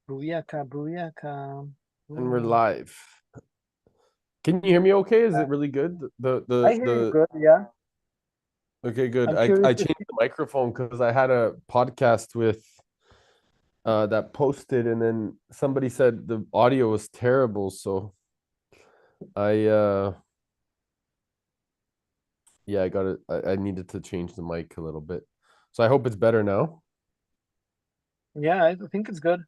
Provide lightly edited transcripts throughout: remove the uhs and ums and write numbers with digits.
Booyaka, booyaka. And we're Ooh. live. Can you hear me okay? Is Uh, it really good? I hear you good, yeah. Okay, good. I'm I curious to changed see. the microphone because I had a podcast with that posted and then somebody said the audio was terrible, so I yeah, I got it. I needed to change the mic a little bit. So I hope it's better now. Yeah, I think it's good.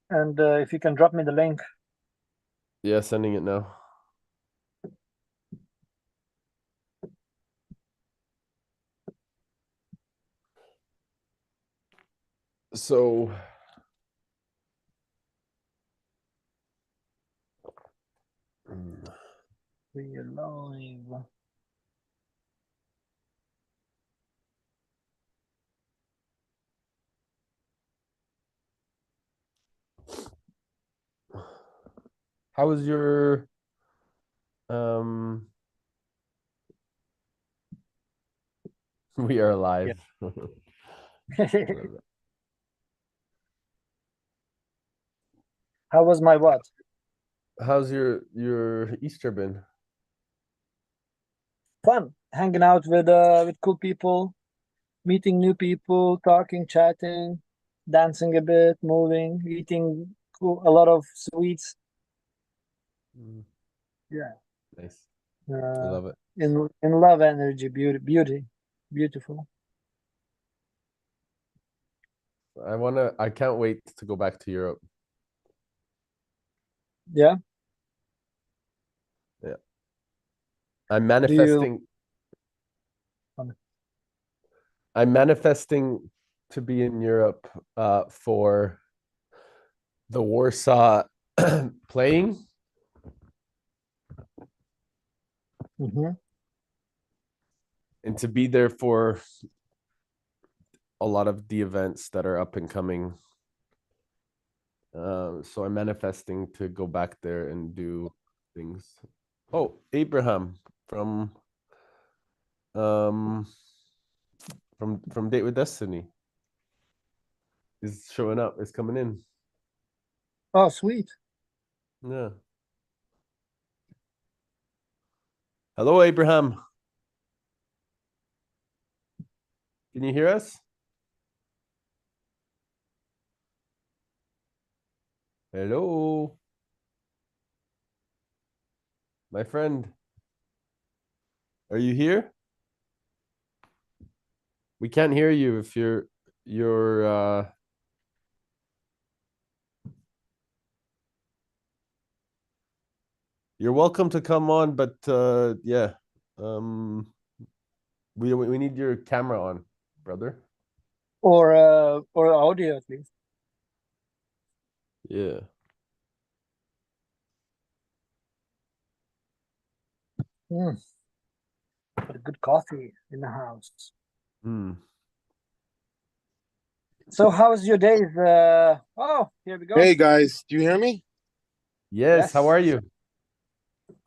And if you can drop me the link. Yeah, sending it now. So We are live. how was your um we are Yeah. live. How was my what? How's your Easter been? Fun. Hanging out with cool people, meeting new people, talking, chatting, dancing a bit, moving, eating a lot of sweets. Mm, Yeah. nice. I Uh, love it. in love energy, beauty, beautiful. I can't wait to go back to Europe. Yeah. Yeah. I'm Do you? manifesting I'm manifesting to be in Europe for the Warsaw playing Mhm. and to be there for a lot of the events that are up and coming. So I'm manifesting to go back there and do things. Oh, Abraham from um from Date with Destiny is showing up, is coming in. Oh, sweet. Yeah. Hello, Abraham. Can you hear us? Hello, my friend. Are you here? We can't hear you if you're you're welcome to come on, but yeah. Um we need your camera on, brother. Or audio at least. Yeah. Mm, but good coffee in the house. Hmm. So how's your days? Oh, here we go. Hey guys, do you hear me? Yes, how Yes. are you?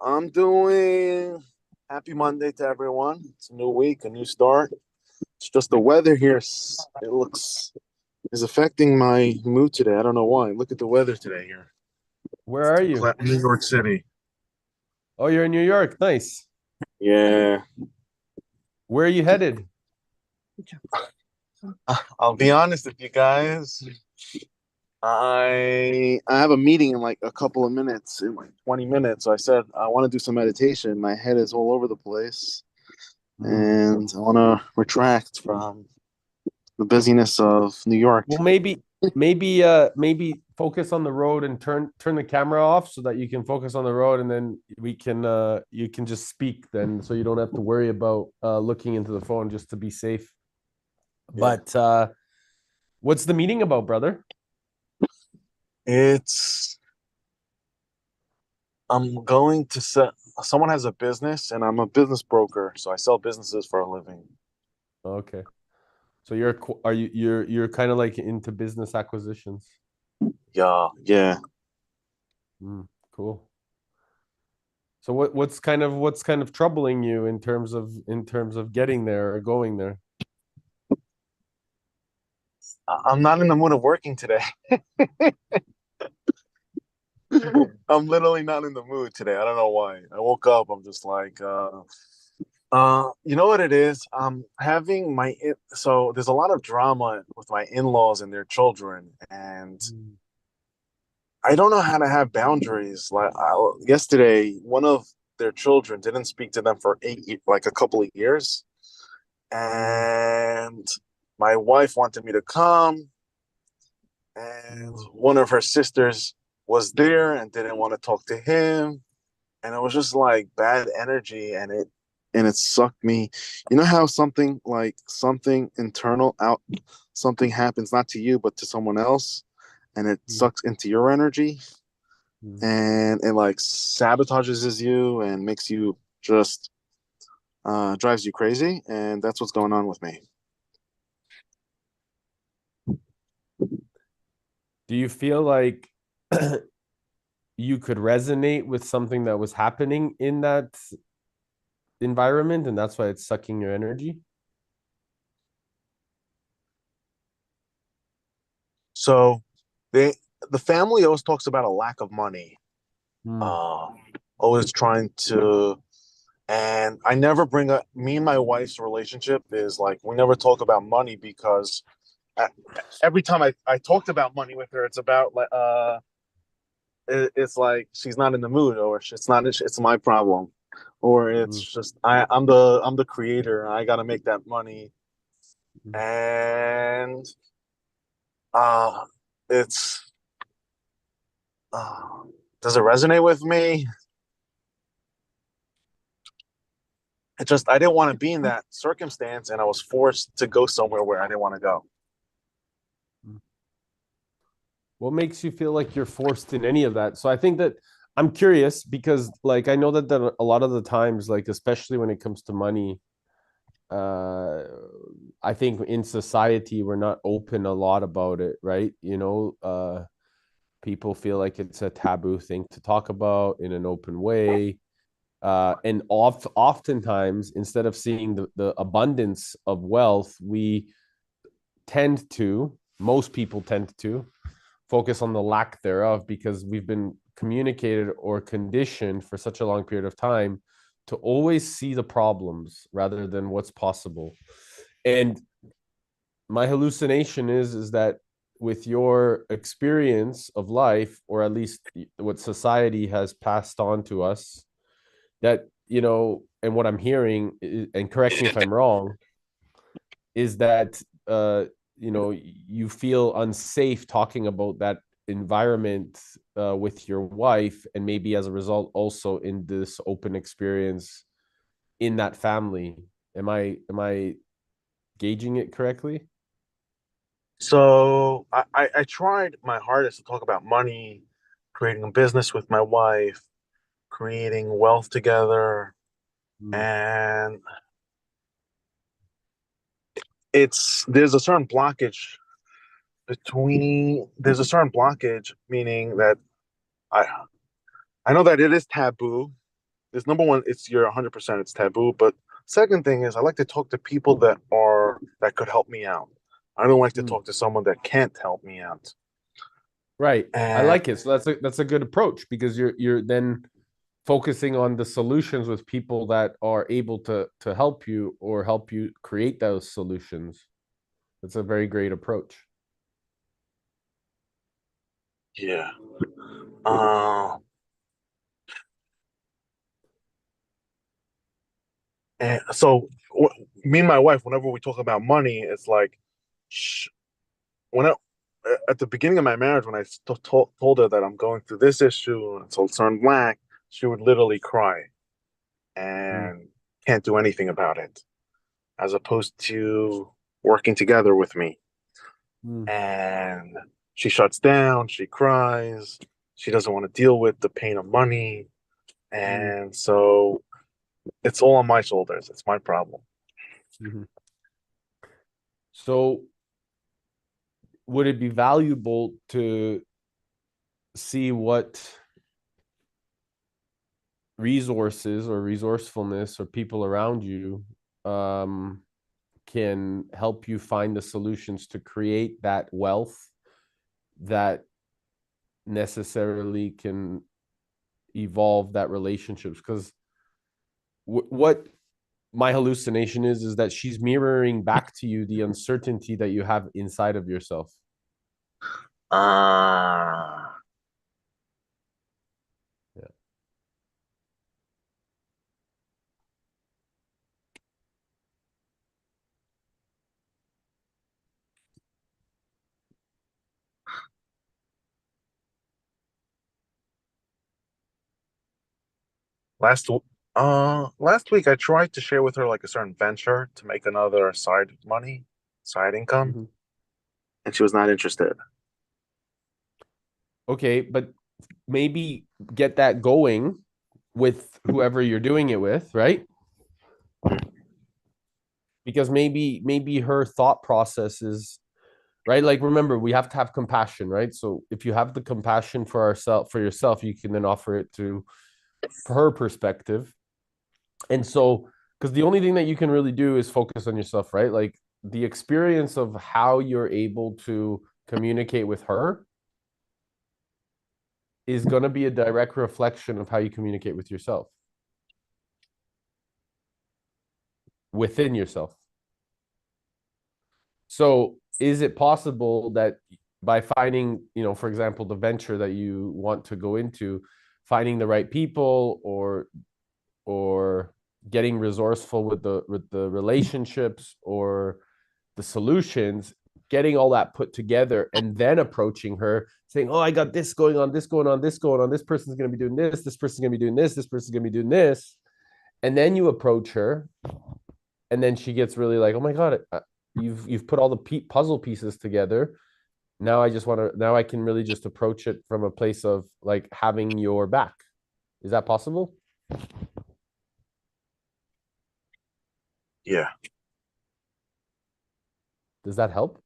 I'm doing happy Monday to everyone. It's a new week, a new start. It's just the weather here. It looks is affecting my mood today. I don't know why. Look at the weather today here. Where are you? New York City. Oh, you're in New York. Nice. Yeah. Where are you headed? I'll be honest with you guys. I have a meeting in like a couple of minutes, in like 20 minutes. So I said I want to do some meditation. My head is all over the place. Hmm. And I want to retract from the busyness of New York. Well, maybe focus on the road and turn the camera off so that you can focus on the road and then we can you can just speak then so you don't have to worry about looking into the phone just to be safe. Yeah. But what's the meeting about, brother? It's I'm going to set someone has a business and I'm a business broker, so I sell businesses for a living. Okay. So are you're kind of like into business acquisitions. Yeah, yeah. Cool. So what's kind of troubling you in terms of getting there or going there? I'm not in the mood of working today. I'm literally not in the mood today. I don't know why. I woke up. I'm just like, you know what it is? Having so there's a lot of drama with my in-laws and their children, and I don't know how to have boundaries. Like yesterday, one of their children didn't speak to them for like a couple of years, and my wife wanted me to come, and one of her sisters was there and didn't want to talk to him, and it was just like bad energy, and it sucked me. You know how something internal out, something happens not to you but to someone else, and it sucks into your energy, and it like sabotages you and makes you just drives you crazy, and that's what's going on with me. Do you feel like you could resonate with something that was happening in that environment, and that's why it's sucking your energy? So the family always talks about a lack of money, uh, always trying to, and I never bring up, me and my wife's relationship is like, we never talk about money because every time I talked about money with her, it's about like, it's like she's not in the mood, or it's my problem, or it's just I'm the creator, I got to make that money, and uh it's uh does it resonate with me? It just, I didn't want to be in that circumstance, and I was forced to go somewhere where I didn't want to go. What makes you feel like you're forced in any of that? So I think that I'm curious because like I know that a lot of the times, like especially when it comes to money, I think in society we're not open a lot about it, right? People feel like it's a taboo thing to talk about in an open way. And oftentimes, instead of seeing the abundance of wealth, most people tend to focus on the lack thereof because we've been communicated or conditioned for such a long period of time to always see the problems rather than what's possible. And my hallucination is that with your experience of life, or at least what society has passed on to us, that and what I'm hearing, and correct me if I'm wrong, is that you feel unsafe talking about that environment with your wife, and maybe as a result also in this open experience in that family. Am I gauging it correctly? So I tried my hardest to talk about money, creating a business with my wife, creating wealth together, and there's a certain blockage meaning that I I know that it is taboo. There's number one, it's you're 100% it's taboo, but second thing is I like to talk to people that could help me out. I don't like to talk to someone that can't help me out. Right. I And like it. So that's a good approach because you're then focusing on the solutions with people that are able to help you or help you create those solutions. That's a very great approach. yeah. Uh, and so me and my wife, whenever we talk about money, it's like, sh- when at the beginning of my marriage, when I told her that I'm going through this issue and it's all turned black, she would literally cry and can't do anything about it, as opposed to working together with me. And she shuts down, she cries, she doesn't want to deal with the pain of money. And so it's all on my shoulders. It's my problem. So would it be valuable to see what resources or resourcefulness or people around you can help you find the solutions to create that wealth that necessarily can evolve that relationships. Because what my hallucination is that she's mirroring back to you the uncertainty that you have inside of yourself. Yeah. Last week I tried to share with her like a certain venture to make another side income, Mm-hmm. and she was not interested. Okay, but maybe get that going with whoever you're doing it with, right? Because maybe her thought process is right. Like, remember, we have to have compassion, right? So if you have the compassion for yourself, you can then offer it to her perspective. And so, because the only thing that you can really do is focus on yourself, right? Like the experience of how you're able to communicate with her is going to be a direct reflection of how you communicate with yourself, within yourself. So is it possible that by finding, for example, the venture that you want to go into, finding the right people or getting resourceful with the relationships or the solutions, getting all that put together and then approaching her saying, oh, I got this going on, this going on, this going on, this person's going to be doing this person's going to be doing this person's going to be doing this. And then you approach her and then she gets really like, oh my God, you've put all the puzzle pieces together. Now I can really just approach it from a place of like having your back. Is that possible? Yeah, Does that help?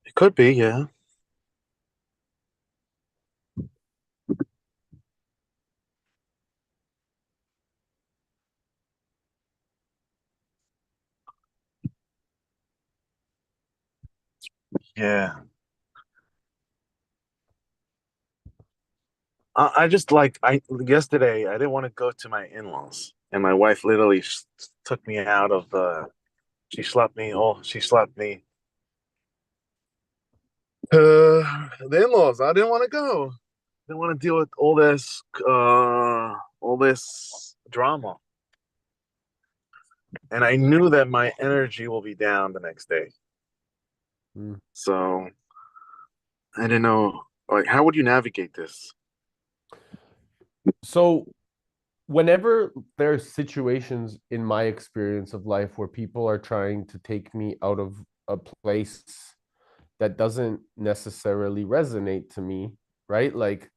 it could be. Yeah. Yeah. I just like I yesterday I didn't want to go to my in-laws, and my wife literally took me out of the. She slapped me. The in-laws. I didn't want to go. Didn't want to deal with all this drama, and I knew that my energy will be down the next day. Mm. So I didn't know. Like, how would you navigate this? So whenever there's situations in my experience of life where people are trying to take me out of a place that doesn't necessarily resonate to me, right? Like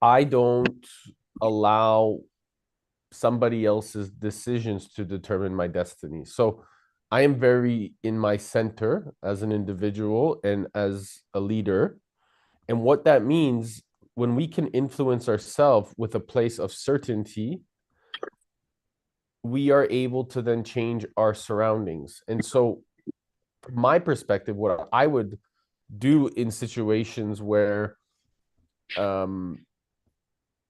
I don't allow somebody else's decisions to determine my destiny. So I am very in my center as an individual and as a leader. And what that means, when we can influence ourselves with a place of certainty, we are able to then change our surroundings. And so, from my perspective, what I would do in situations where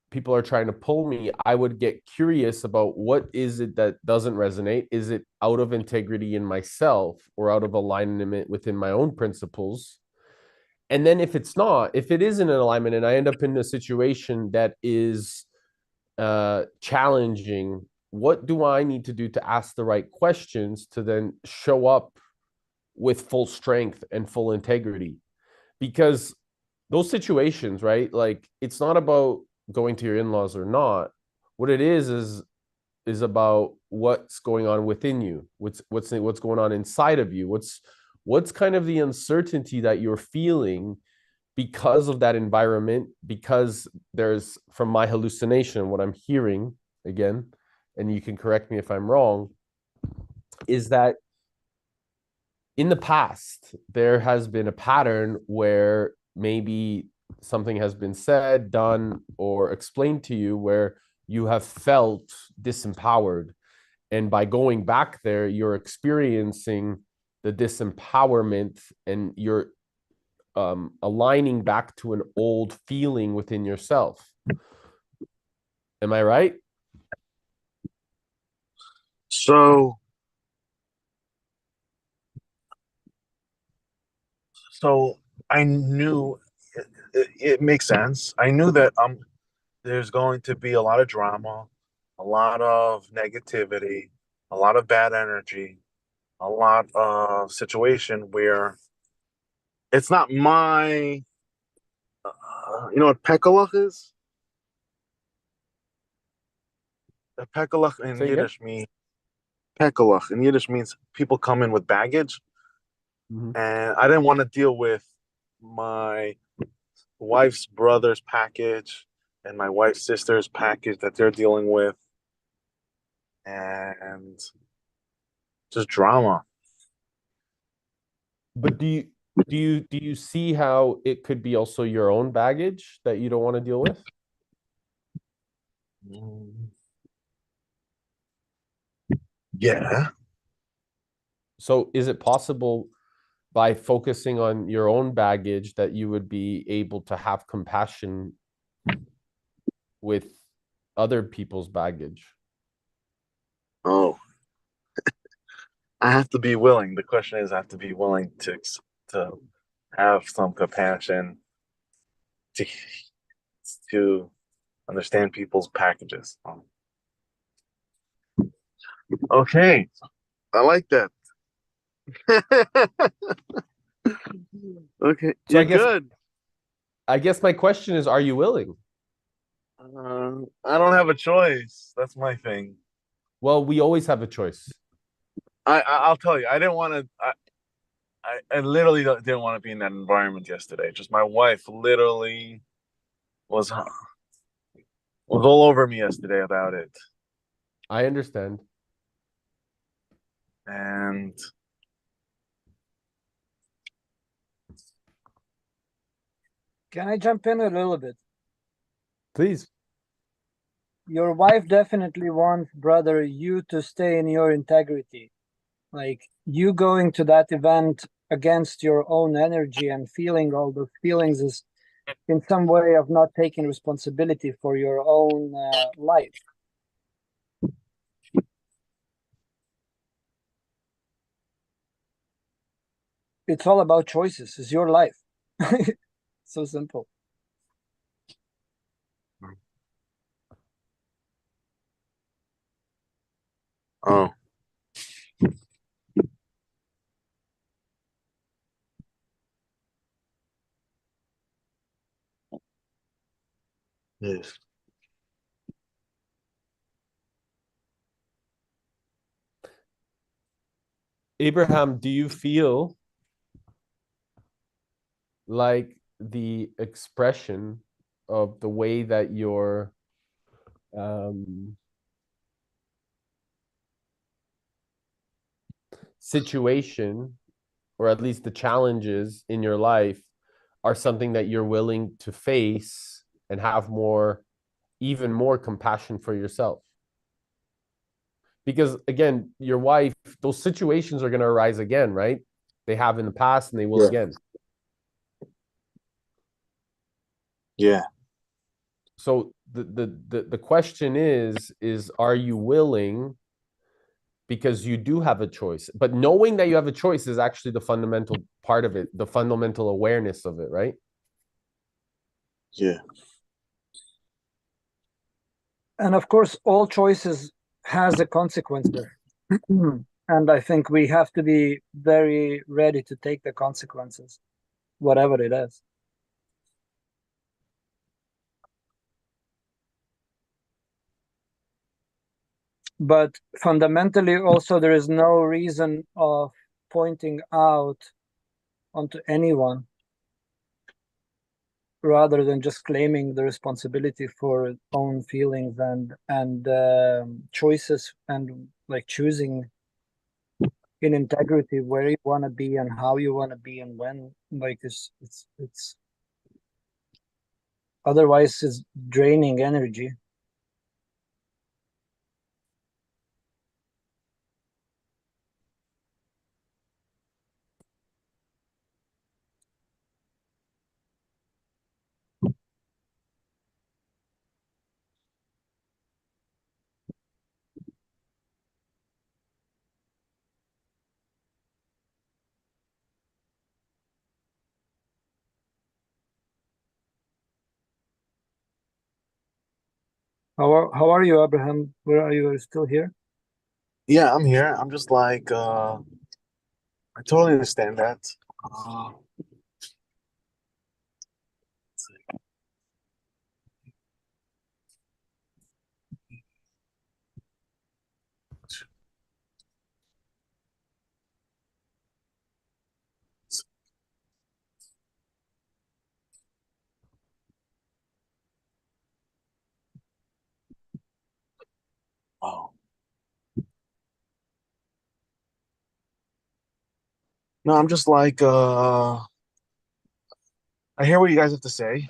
people are trying to pull me, I would get curious about what is it that doesn't resonate. Is it out of integrity in myself or out of alignment within my own principles? And then if it's not, if it is in an alignment and I end up in a situation that is challenging, what do I need to do to ask the right questions to then show up with full strength and full integrity? Because those situations, right? Like it's not about going to your in-laws or not. What it is about what's going on within you. What's going on inside of you. What's kind of the uncertainty that you're feeling because of that environment, because there's, from my hallucination, what I'm hearing again, and you can correct me if I'm wrong, is that in the past, there has been a pattern where maybe something has been said, done, or explained to you where you have felt disempowered. And by going back there, you're experiencing the disempowerment, and you're aligning back to an old feeling within yourself. Am I right? So I knew it makes sense. I knew that there's going to be a lot of drama, a lot of negativity, a lot of bad energy, a lot of situation where it's not my, you know what Pekalach is? A Pekalach in Say again? Yiddish means Pekalach in Yiddish means people come in with baggage, and I didn't want to deal with my wife's brother's package and my wife's sister's package that they're dealing with, and just drama. But do you see how it could be also your own baggage that you don't want to deal with? Yeah. So is it possible, by focusing on your own baggage, that you would be able to have compassion with other people's baggage? Oh, I have to be willing. The question is, I have to be willing to have some compassion to to understand people's packages. Okay, I like that. Okay, So you're good. I guess my question is, are you willing? I don't have a choice. That's my thing. Well, we always have a choice. I'll tell you. I didn't want to. I literally didn't want to be in that environment yesterday. Just my wife literally was all over me yesterday about it, I understand. and Can I jump in a little bit? Please. Your wife definitely wants, brother, you to stay in your integrity. Like, you going to that event against your own energy and feeling all those feelings is in some way of not taking responsibility for your own life. It's all about choices. It's your life. So simple. oh, yes. Abraham, do you feel like the expression of the way that your situation, or at least the challenges in your life, are something that you're willing to face and have even more compassion for yourself? Because again, your wife, those situations are going to arise again, right? They have in the past and they will again. Yeah. So the question is are you willing? Because you do have a choice, but knowing that you have a choice is actually the fundamental part of it, the fundamental awareness of it, right? Yeah. And of course, all choices has a consequence there. And I think we have to be very ready to take the consequences, whatever it is. But fundamentally, also, there is no reason of pointing out onto anyone rather than just claiming the responsibility for own feelings and choices, and like choosing in integrity where you want to be and how you want to be and when. Like it's otherwise it's draining energy. How are you, Abraham? Where are you? Are you still here? Yeah, I'm here. I'm just like, I totally understand that. Uh, oh. No, I'm just like, I hear what you guys have to say.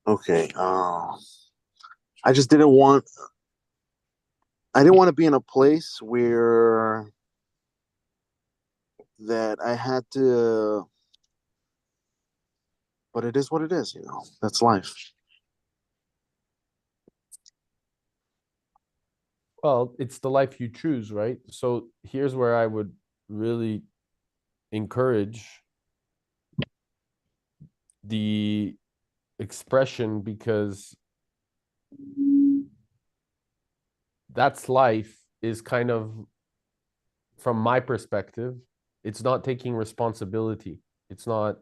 Okay. I just didn't want, I didn't want to be in a place where that I had to, but it is what it is, That's life. Well, it's the life you choose, right? So here's where I would really encourage the expression, because that's life is kind of, from my perspective, it's not taking responsibility. It's not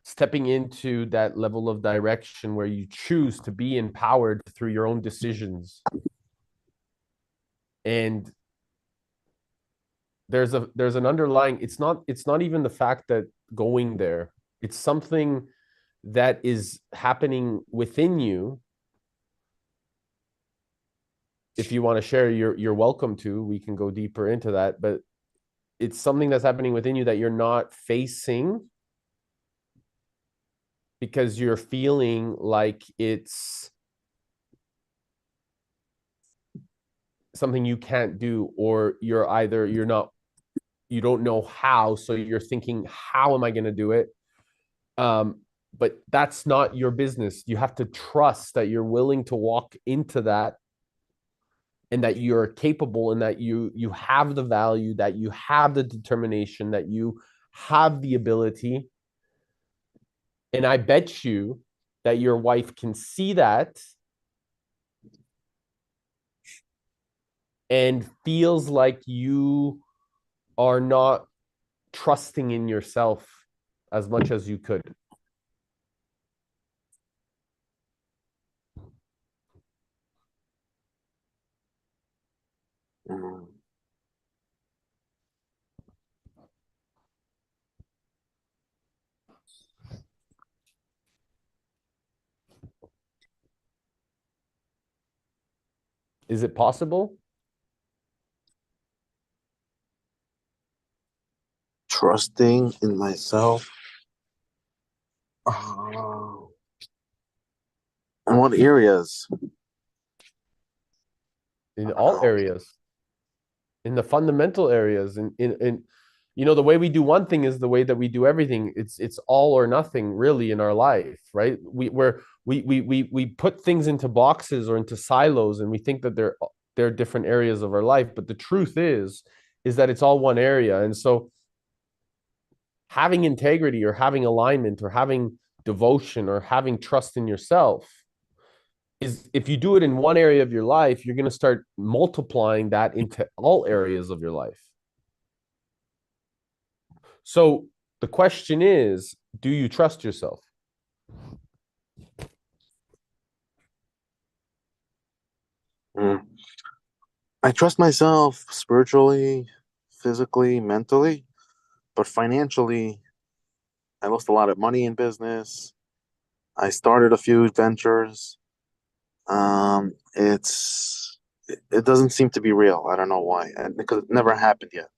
stepping into that level of direction where you choose to be empowered through your own decisions. And there's an underlying, it's not even the fact that going there, it's something that is happening within you. If you want to share, you're welcome to. We can go deeper into that, but it's something that's happening within you that you're not facing because you're feeling like it's something you can't do, or you don't know how, so you're thinking, how am I going to do it? But that's not your business. You have to trust that you're willing to walk into that, and that you're capable, and that you have the value, that you have the determination, that you have the ability. And I bet you that your wife can see that and feels like you are not trusting in yourself as much as you could. Mm. Is it possible? Trusting in myself. Uh, in what areas? In all areas, in the fundamental areas, in the way we do one thing is the way that we do everything. It's all or nothing, really, in our life, right? We put things into boxes or into silos, and we think that they're different areas of our life, but the truth is that it's all one area. And so having integrity, or having alignment, or having devotion, or having trust in yourself, is, if you do it in one area of your life, you're going to start multiplying that into all areas of your life. So the question is, do you trust yourself? Mm. I trust myself spiritually, physically, mentally, but financially, I lost a lot of money in business. I started a few ventures. it doesn't seem to be real. I don't know why, and because it never happened yet.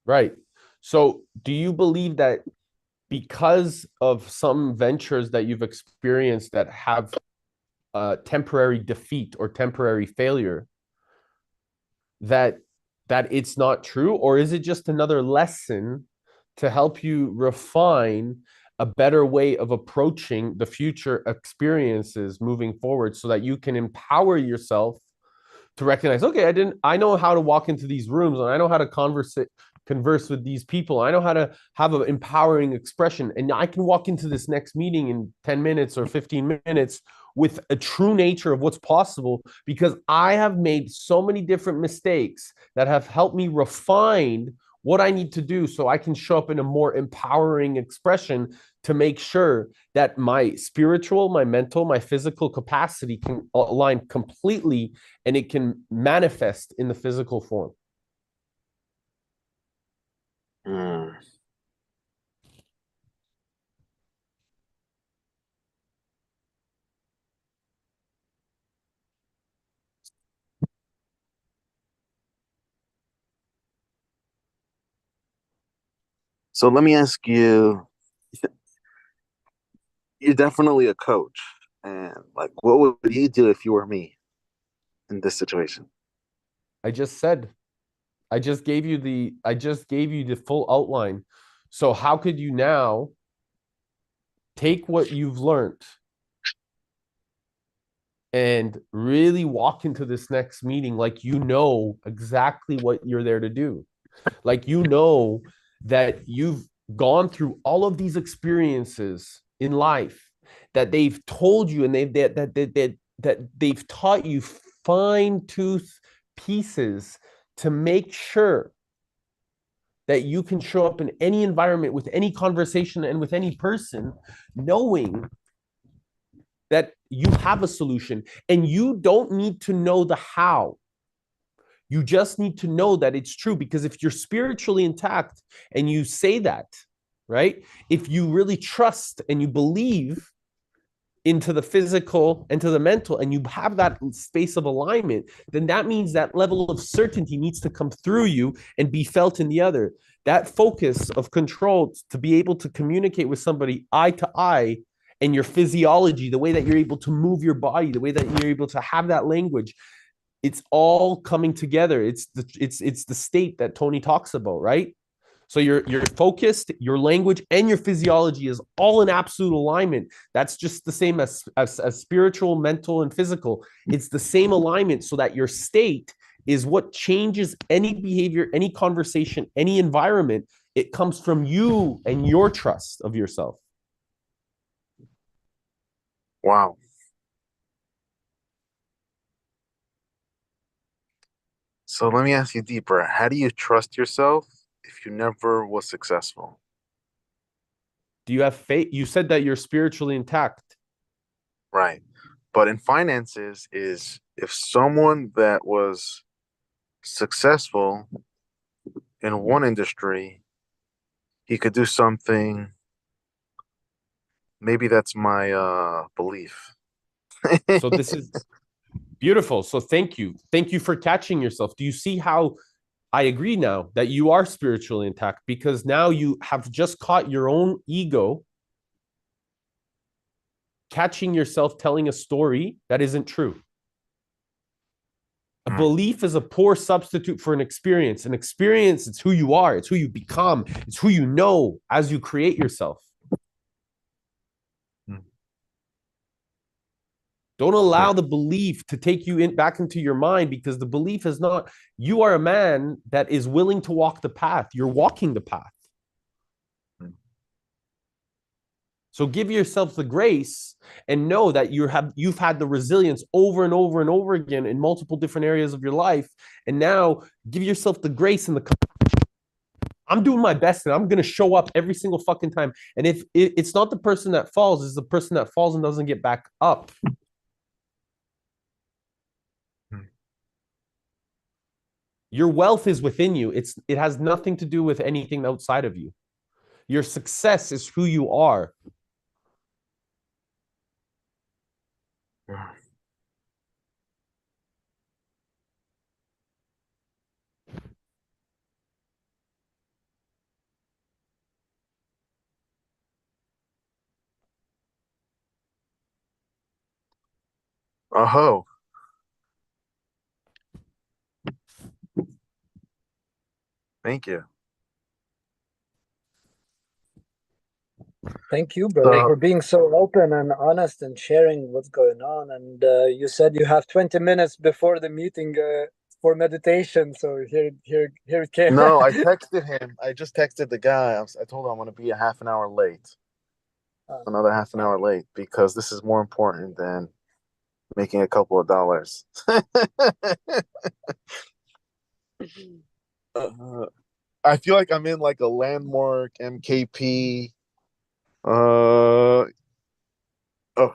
Right. So do you believe that because of some ventures that you've experienced that have temporary defeat or temporary failure, that it's not true? Or is it just another lesson to help you refine a better way of approaching the future experiences moving forward so that you can empower yourself to recognize, okay, I know how to walk into these rooms, and I know how to converse with these people. I know how to have an empowering expression, and I can walk into this next meeting in 10 minutes or 15 minutes with a true nature of what's possible, because I have made so many different mistakes that have helped me refine what I need to do so I can show up in a more empowering expression to make sure that my spiritual, my mental, my physical capacity can align completely, and it can manifest in the physical form. Mm. So let me ask you, you're definitely a coach. And like, what would you do if you were me in this situation? I just said, I just gave you the full outline. So how could you now take what you've learned and really walk into this next meeting like you know exactly what you're there to do? Like, you know that you've gone through all of these experiences in life, that they've told you, and that they've taught you fine tooth pieces to make sure that you can show up in any environment with any conversation and with any person, knowing that you have a solution, and you don't need to know the how. You just need to know that it's true, because if you're spiritually intact and you say that, right? If you really trust and you believe into the physical and to the mental, and you have that space of alignment, then that means that level of certainty needs to come through you and be felt in the other. That focus of control to be able to communicate with somebody eye to eye, and your physiology, the way that you're able to move your body, the way that you're able to have that language, it's all coming together. It's the state that Tony talks about, right? So you're focused, your language and your physiology is all in absolute alignment. That's just the same as spiritual, mental, and physical. It's the same alignment, so that your state is what changes any behavior, any conversation, any environment. It comes from you and your trust of yourself. Wow. So let me ask you deeper. How do you trust yourself if you never was successful? Do you have faith? You said that you're spiritually intact. Right. But in finances, is if someone that was successful in one industry, he could do something. Maybe that's my belief. So this is beautiful. So thank you. Thank you for catching yourself. Do you see how I agree now that you are spiritually intact? Because now you have just caught your own ego catching yourself telling a story that isn't true. A belief is a poor substitute for an experience. An experience, it's who you are, it's who you become, it's who you know as you create yourself. Don't allow the belief to take you back into your mind, because the belief is not, you are a man that is willing to walk the path. You're walking the path. So give yourself the grace and know that you've had the resilience over and over and over again in multiple different areas of your life. And now give yourself the grace and I'm doing my best, and I'm going to show up every single fucking time. And if it's not the person that falls, it's the person that falls and doesn't get back up. Your wealth is within you. It has nothing to do with anything outside of you. Your success is who you are. Oh, thank you. Thank you, brother, So for being so open and honest and sharing what's going on. And you said you have 20 minutes before the meeting for meditation. So here it came. no, I texted him. I just texted the guy. I told him I'm going to be a half an hour late, Uh, another half an hour late, because this is more important than making a couple of dollars. Uh, I feel like I'm in like a landmark MKP. Uh, oh,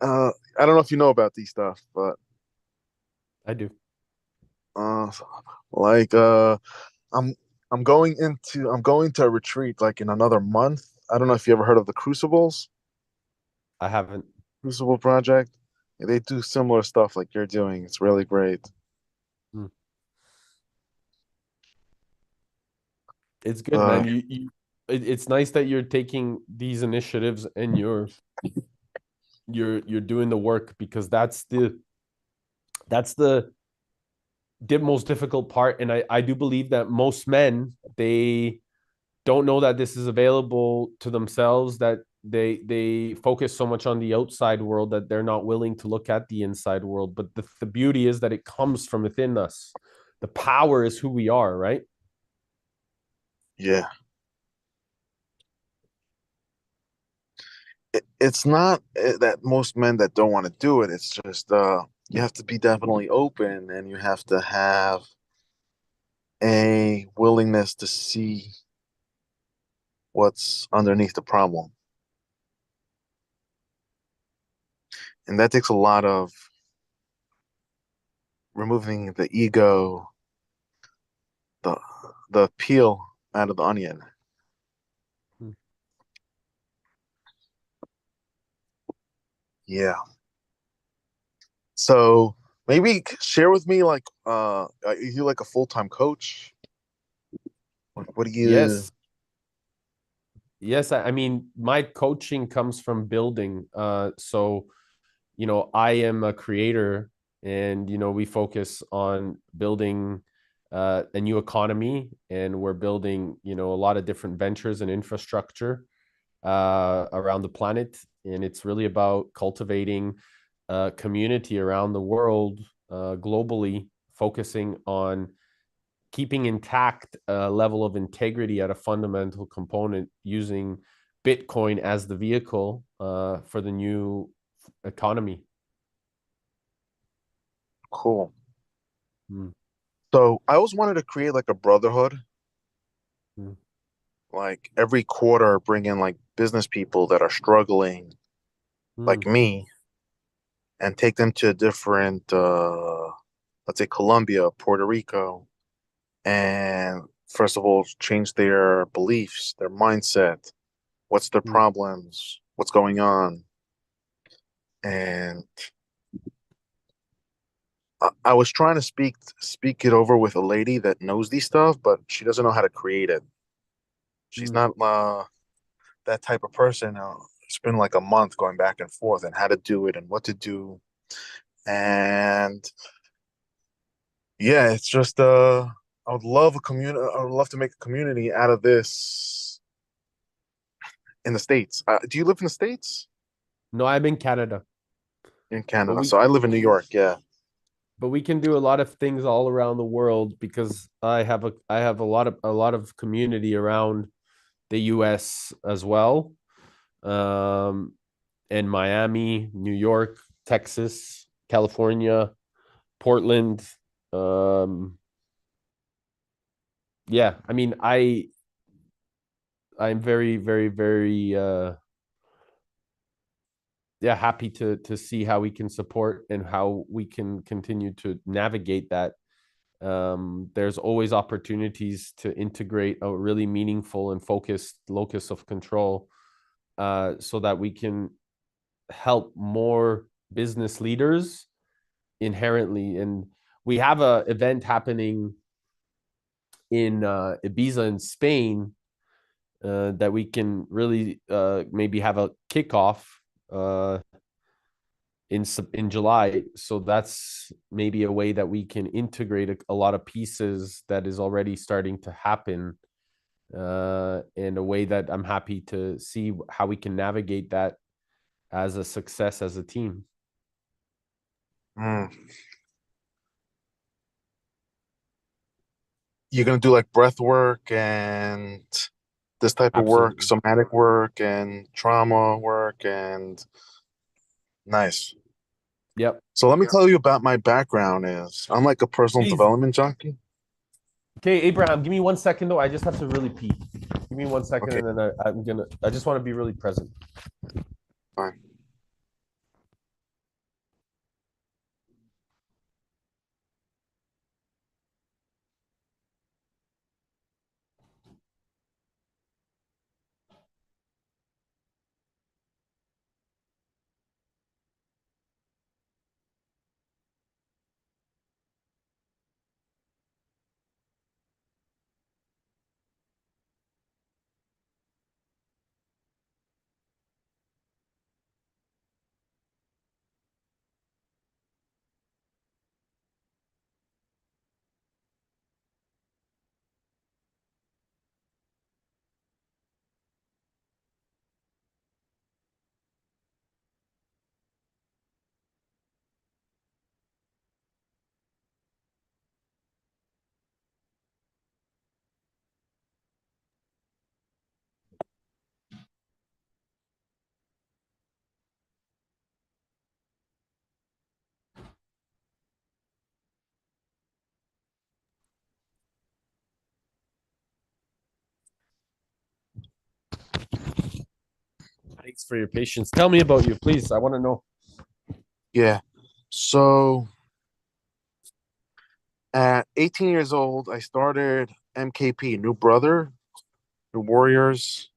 I don't know if you know about these stuff, but I do. uh, like uh, I'm I'm going to a retreat like in another month. I don't know if you ever heard of the I haven't. Crucible project. They do similar stuff like you're doing. It's really great. Hmm. It's good, Uh, man. It's nice that you're taking these initiatives and you're doing the work, because that's the most difficult part. And I do believe that most men, they don't know that this is available to themselves, that they focus so much on the outside world that they're not willing to look at the inside world. But the beauty is that it comes from within us. The power is who we are, right? yeah, it's not that most men that don't want to do it. It's just you have to be definitely open, and you have to have a willingness to see what's underneath the problem, and that takes a lot of removing the ego, the peel out of the onion. Hmm. Yeah. So maybe share with me like are you like a full-time coach? What do you Yes. Yes, I mean, my coaching comes from building. So, I am a creator, and we focus on building a new economy, and we're building, a lot of different ventures and infrastructure around the planet. And it's really about cultivating a community around the world, globally, focusing on keeping intact a level of integrity at a fundamental component, using Bitcoin as the vehicle for the new economy. cool. Mm, So I always wanted to create like a brotherhood, mm, like every quarter bring in like business people that are struggling like mm, me and take them to a different let's say Colombia, Puerto Rico, and first of all change their beliefs, their mindset, what's their mm, problems, what's going on. And I was trying to speak it over with a lady that knows these stuff, but she doesn't know how to create it. She's mm. not that type of person. It's been like a month going back and forth and how to do it and what to do. And yeah, it's just I would love a community. I would love to make a community out of this in the States. Do you live in the States? No, I'm in Canada, In but Canada. we So I live in New York. Yeah. but we can do a lot of things all around the world, because I have a lot of community around the US as well. Um, in Miami, New York, Texas, California, Portland. Um, yeah, I mean, I'm very, very, very yeah, happy to see how we can support and how we can continue to navigate that. There's always opportunities to integrate a really meaningful and focused locus of control, so that we can help more business leaders inherently. And we have a event happening in Ibiza in Spain, that we can really maybe have a kickoff uh, in July. So that's maybe a way that we can integrate a lot of pieces that is already starting to happen, in a way that I'm happy to see how we can navigate that as a success as a team. You're gonna do like breath work and this type of work, Absolutely. somatic work and trauma work, and nice. Yep. So let me tell you about my background is I'm like a personal Please. development junkie. Okay, Abraham, give me 1 second though. I just have to really pee. Give me 1 second, Okay, and then I just want to be really present. fine. Thanks for your patience. Tell me about you, please. I want to know. Yeah. So at 18 years old, I started MKP, New Brother, New Warriors.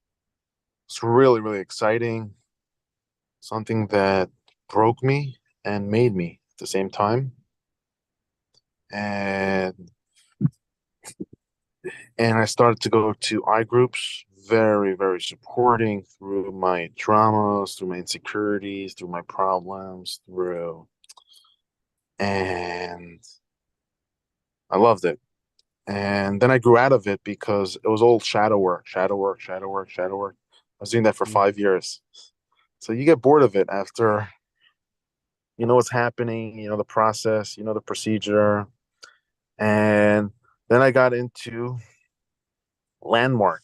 It's really, really exciting. Something that broke me and made me at the same time. And I started to go to I groups, very, very supporting through my traumas, through my insecurities, through my problems, and I loved it. And then I grew out of it because it was all shadow work, shadow work, shadow work, shadow work. I was doing that for 5 years. So you get bored of it after you know what's happening, you know the process, you know the procedure. And then I got into Landmark.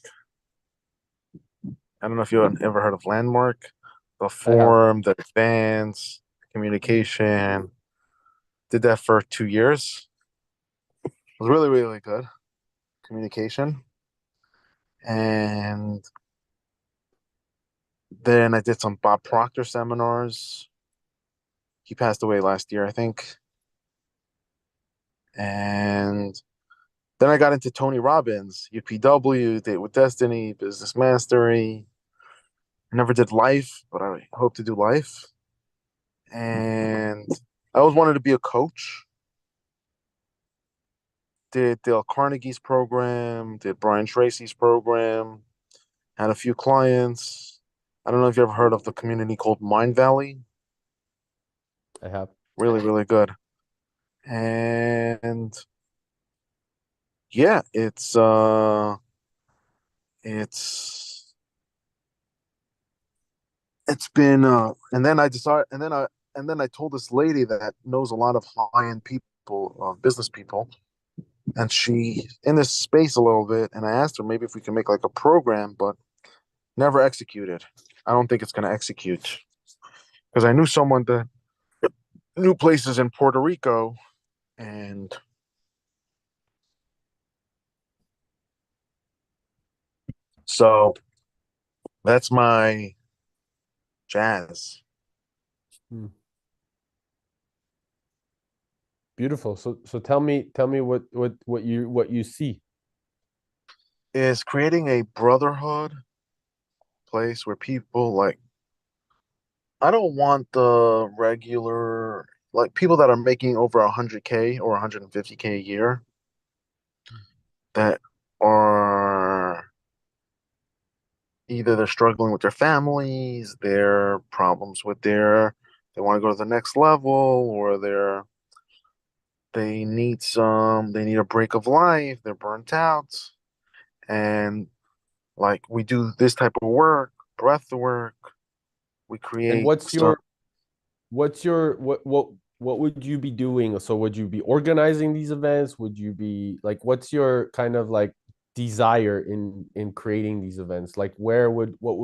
I don't know if you ever heard of Landmark, the I have. form, the advance, communication. Did that for 2 years. It was really, really good communication. And then I did some Bob Proctor seminars. He passed away last year, I think. And then I got into Tony Robbins, UPW, Date with Destiny, Business Mastery. I never did life, but I hope to do life. And I always wanted to be a coach. Did Dale Carnegie's program, did Brian Tracy's program, had a few clients. I don't know if you ever heard of the community called Mind Valley. I have. Really, really good. And yeah, it's been and then I decided and then I told this lady that knows a lot of high-end people, business people, and she in this space a little bit, and I asked her maybe if we can make like a program, but never executed. I don't think it's going to execute because I knew someone that knew places in Puerto Rico, and so that's my jazz. Hmm. Beautiful. So tell me what you see. Is creating a brotherhood place where people like I don't want the regular like people that are making over 100K or 150K a year that are either they're struggling with their families, their problems with their they want to go to the next level, or they need a break of life, they're burnt out, and like we do this type of work, breath work, we And create some. what's your what would you be doing? So would you be organizing these events? Would you be like what's your kind of like desire in creating these events? Like where would what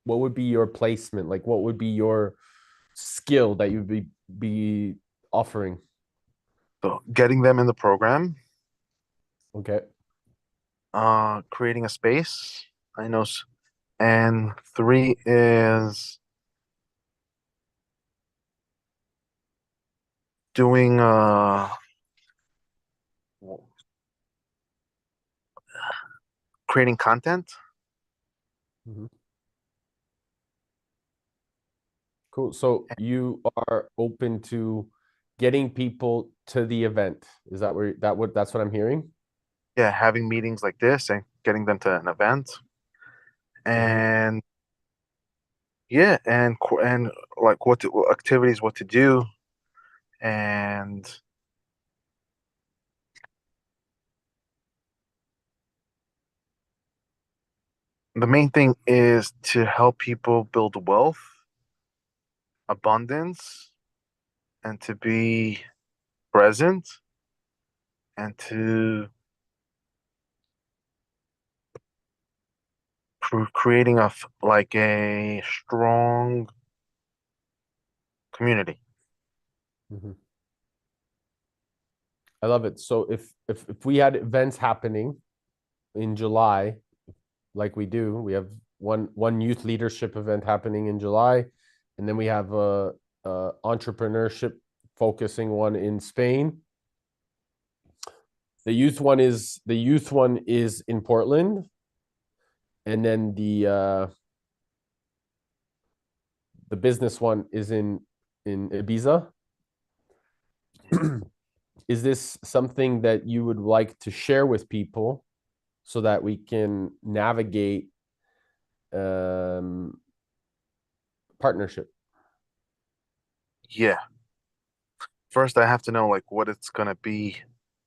would be your placement? Like what would be your skill that you'd be offering? So getting them in the program, Okay. creating a space. I know, and three is doing creating content. Mhm. Cool. So you are open to getting people to the event. Is that where that's what I'm hearing? Yeah, having meetings like this and getting them to an event, Mhm. and yeah, and like activities, what to do, and the main thing is to help people build wealth, abundance, and to be present, and to creating like a strong community. Mhm. I love it. So if we had events happening in July, like we do, we have one youth leadership event happening in July, and then we have a entrepreneurship focusing one in Spain. The youth one is in Portland, and then the business one is in Ibiza. Is this something that you would like to share with people so that we can navigate partnership? Yeah. First, I have to know like what it's gonna be.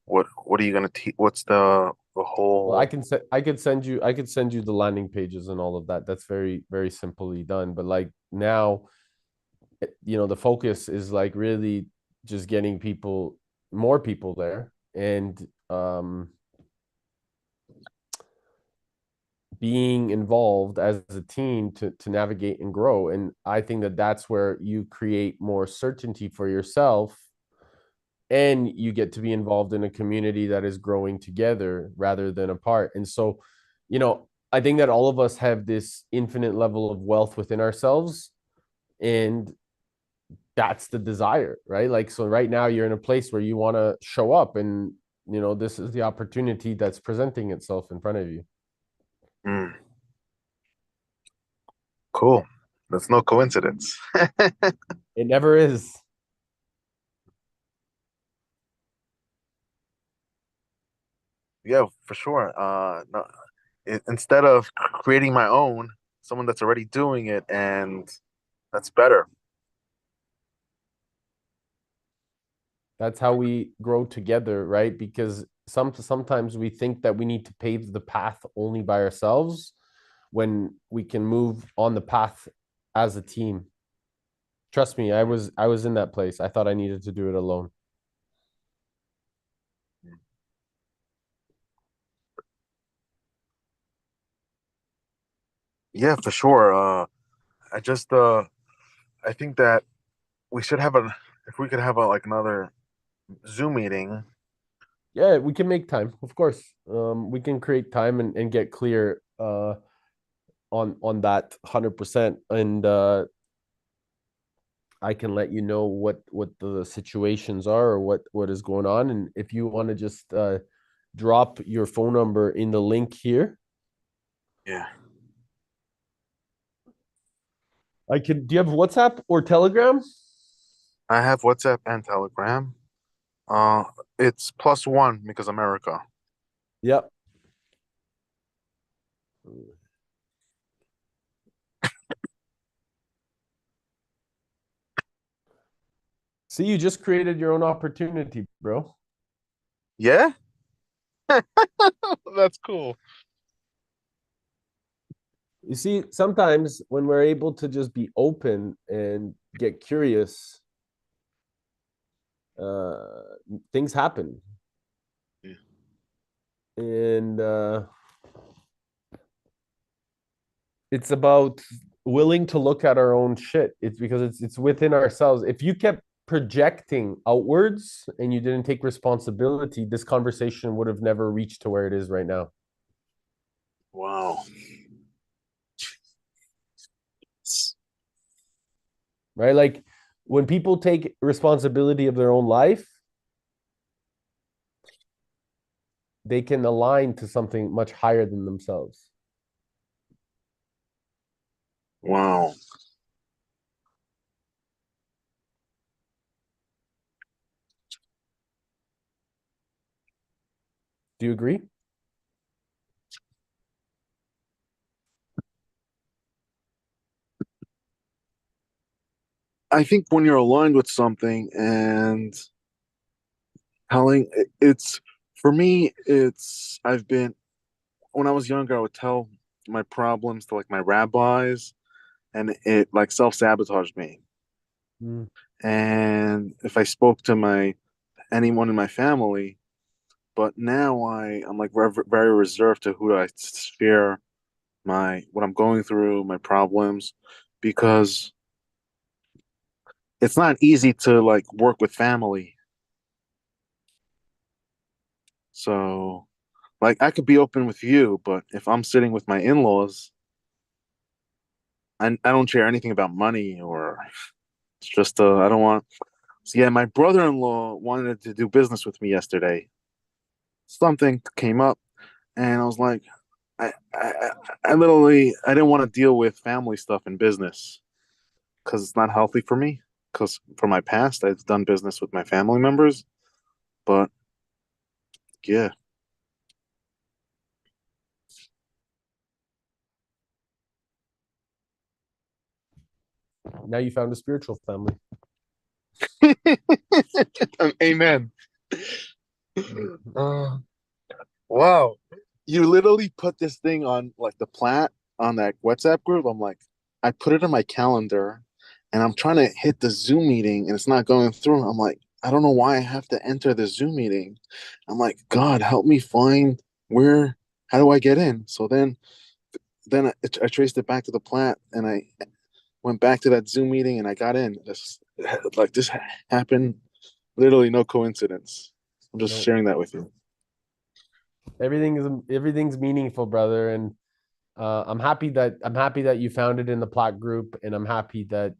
What are you gonna teach? What's the Well, I whole? can say I could send you the landing pages and all of that. That's very simply done. But like now, the focus is like really just getting more people there, and being involved as a team to navigate and grow. And I think that that's where you create more certainty for yourself, and you get to be involved in a community that is growing together rather than apart. And so, I think that all of us have this infinite level of wealth within ourselves, and that's the desire, right? Like, so right now you're in a place where you want to show up, and this is the opportunity that's presenting itself in front of you. Mm, cool. That's no coincidence. It never is. Yeah, for sure. No, instead of creating my own, someone that's already doing it, and that's better. That's how we grow together, right? Because sometimes we think that we need to pave the path only by ourselves when we can move on the path as a team. Trust me, I was in that place. I thought I needed to do it alone. Yeah, for sure. I just I think that we should have if we could have like another Zoom meeting. Yeah, we can make time, of course. We can create time and get clear on that 100%. And I can let you know what the situations are or what is going on. And if you want to just drop your phone number in the link here, Yeah. I can. Do you have WhatsApp or Telegram? I have WhatsApp and Telegram. Uh, it's +1 because America. Yep. See, you just created your own opportunity, bro. Yeah, that's cool. You see, sometimes when we're able to just be open and get curious, things happen. Yeah. And it's about willing to look at our own shit. It's because it's within ourselves. If you kept projecting outwards and you didn't take responsibility, this conversation would have never reached to where it is right now. Wow. Right? Like when people take responsibility of their own life, they can align to something much higher than themselves. Wow. Do you agree? I think when you're aligned with something and telling it's for me, it's I've been when I was younger, I would tell my problems to like my rabbis, and it like self-sabotaged me. Mm. And if I spoke to my anyone in my family, but now I'm like very reserved to who I share my what I'm going through, my problems, because it's not easy to like work with family. So like I could be open with you, but if I'm sitting with my in-laws, I don't share anything about money or it's just I don't want. So yeah, my brother-in-law wanted to do business with me yesterday. Something came up, and I was like, I literally I didn't want to deal with family stuff in business because it's not healthy for me. Because from my past, I've done business with my family members, but yeah, Now you found a spiritual family. amen. Wow, you literally put this thing on like the plat on that WhatsApp group. I'm like, I put it on my calendar, and I'm trying to hit the Zoom meeting, and it's not going through. I'm like, I don't know why I have to enter the Zoom meeting. I'm like, God, help me find where. How do I get in? So then I traced it back to the plat, and I went back to that Zoom meeting, and I got in. This happened. Literally, no coincidence. I'm just No, sharing that with you. everything's meaningful, brother. And I'm happy that you found it in the plot group, and I'm happy that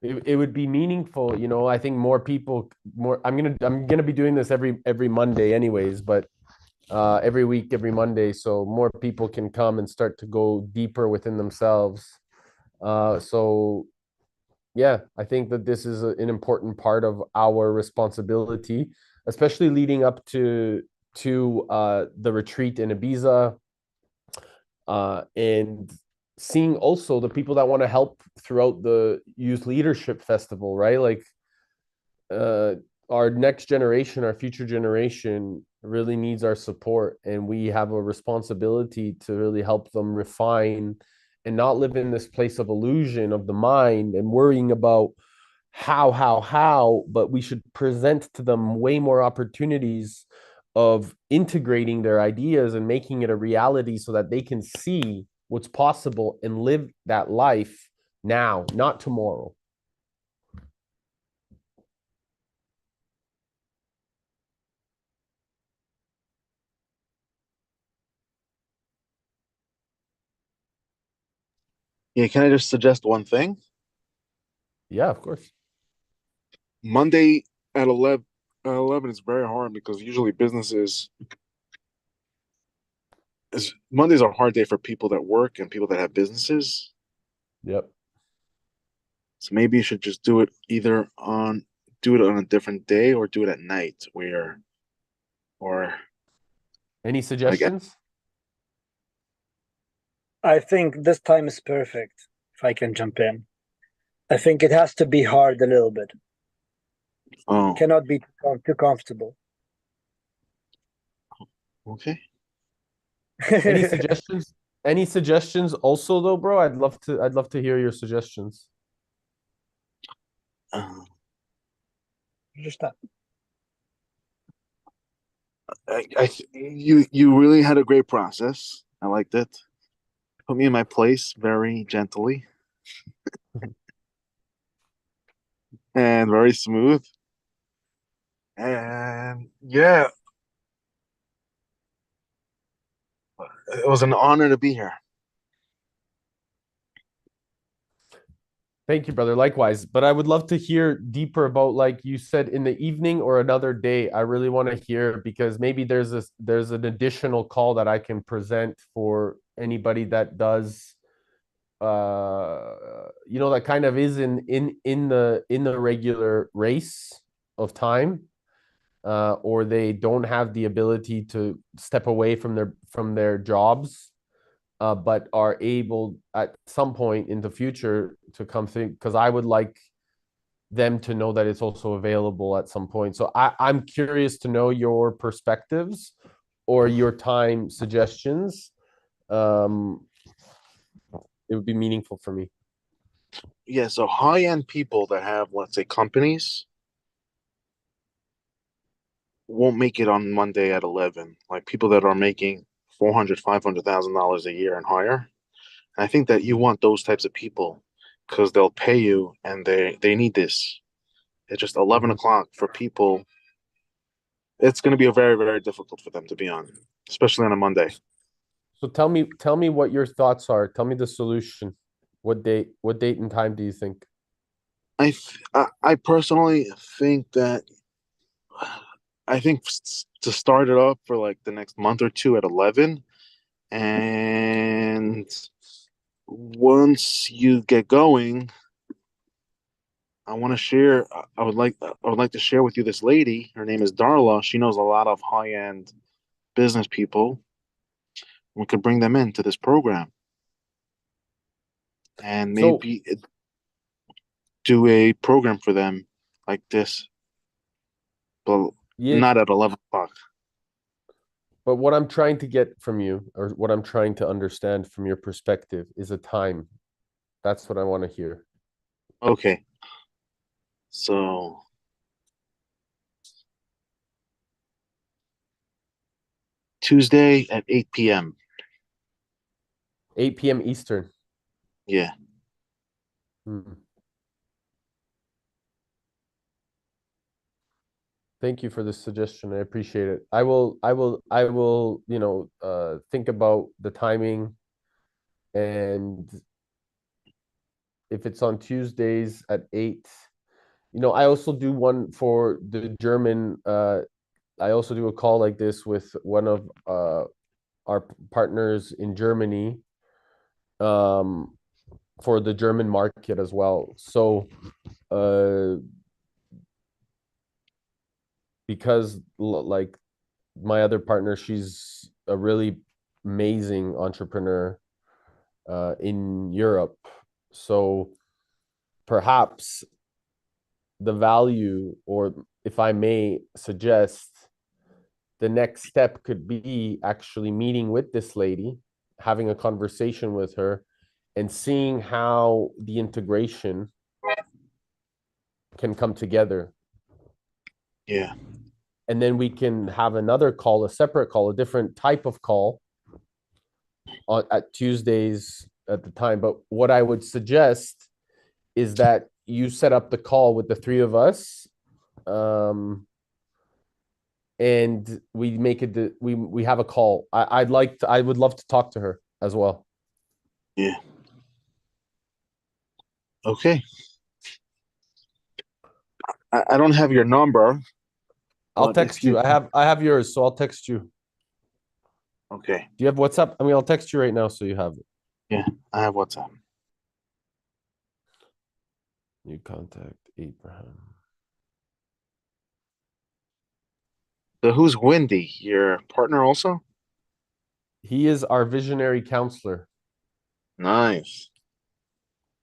it would be meaningful. I think more people more I'm gonna be doing this every Monday anyways, but every week, every Monday, so more people can come and start to go deeper within themselves. So yeah, I think that this is an important part of our responsibility, especially leading up to the retreat in Ibiza, and seeing also the people that want to help throughout the youth leadership festival, right? Like uh, our next generation, our future generation really needs our support, and we have a responsibility to really help them refine and not live in this place of illusion of the mind and worrying about how, but we should present to them way more opportunities of integrating their ideas and making it a reality so that they can see what's possible and live that life now, not tomorrow. Yeah, can I just suggest one thing? Yeah, of course. Monday at 11 is very hard because usually businesses is Monday's a hard day for people that work and people that have businesses. Yep. So maybe you should just do it on a different day or do it at night where or Any like suggestions? I think this time is perfect, if I can jump in. I think it has to be hard a little bit. Oh, Cannot be too comfortable. okay. Any suggestions? Any suggestions also though, bro? I'd love to hear your suggestions. Uh, Just that. you really had a great process. I liked it. Put me in my place very gently and very smooth. And yeah, it was an honor to be here. Thank you, brother. Likewise. But I would love to hear deeper about, like you said, in the evening or another day. I really want to hear, because maybe there's an additional call that I can present for anybody that does that kind of is in the regular race of time, or they don't have the ability to step away from their jobs, but are able at some point in the future to come think, because I would like them to know that it's also available at some point. So I'm curious to know your perspectives or your time suggestions. It would be meaningful for me. Yeah, so high-end people that have, let's say, companies won't make it on Monday at 11. Like people that are making 400, $500,000 a year and higher. And I think that you want those types of people because they'll pay you and they need this. It's just 11 o'clock for people. It's going to be a very, very difficult for them to be on, especially on a Monday. So tell me what your thoughts are. Tell me the solution. What date and time do you think? I personally think that to start it up for like the next month or two at 11, and once you get going, I want to share. I would like to share with you this lady. Her name is Darla. She knows a lot of high end business people. We could bring them into this program and So maybe do a program for them like this, but yeah, not at 11 o'clock. but what I'm trying to get from you, or what I'm trying to understand from your perspective, is a time. That's what I want to hear. Okay. So Tuesday at 8 p.m. 8 p.m. Eastern. Yeah. Hmm. Thank you for the suggestion. I appreciate it. I will, think about the timing, and if it's on Tuesdays at 8, I also do one for the German. I also do a call like this with one of our partners in Germany, um, for the German market as well. So, because like my other partner, she's a really amazing entrepreneur in Europe. So perhaps the value, or if I may suggest, the next step could be actually meeting with this lady, having a conversation with her, and seeing how the integration can come together. Yeah. And then we can have another call, a separate call, a different type of call at Tuesdays at the time. But what I would suggest is that you set up the call with the three of us, and we make it. We have a call. I would love to talk to her as well. Yeah. Okay. I don't have your number, I'll but if text you. you I have yours, so I'll text you. okay. Do you have WhatsApp? I mean, I'll text you right now so you have it. Yeah, I have WhatsApp. You contact Abraham. So who's Wendy? Your partner also? He is our visionary counselor. Nice.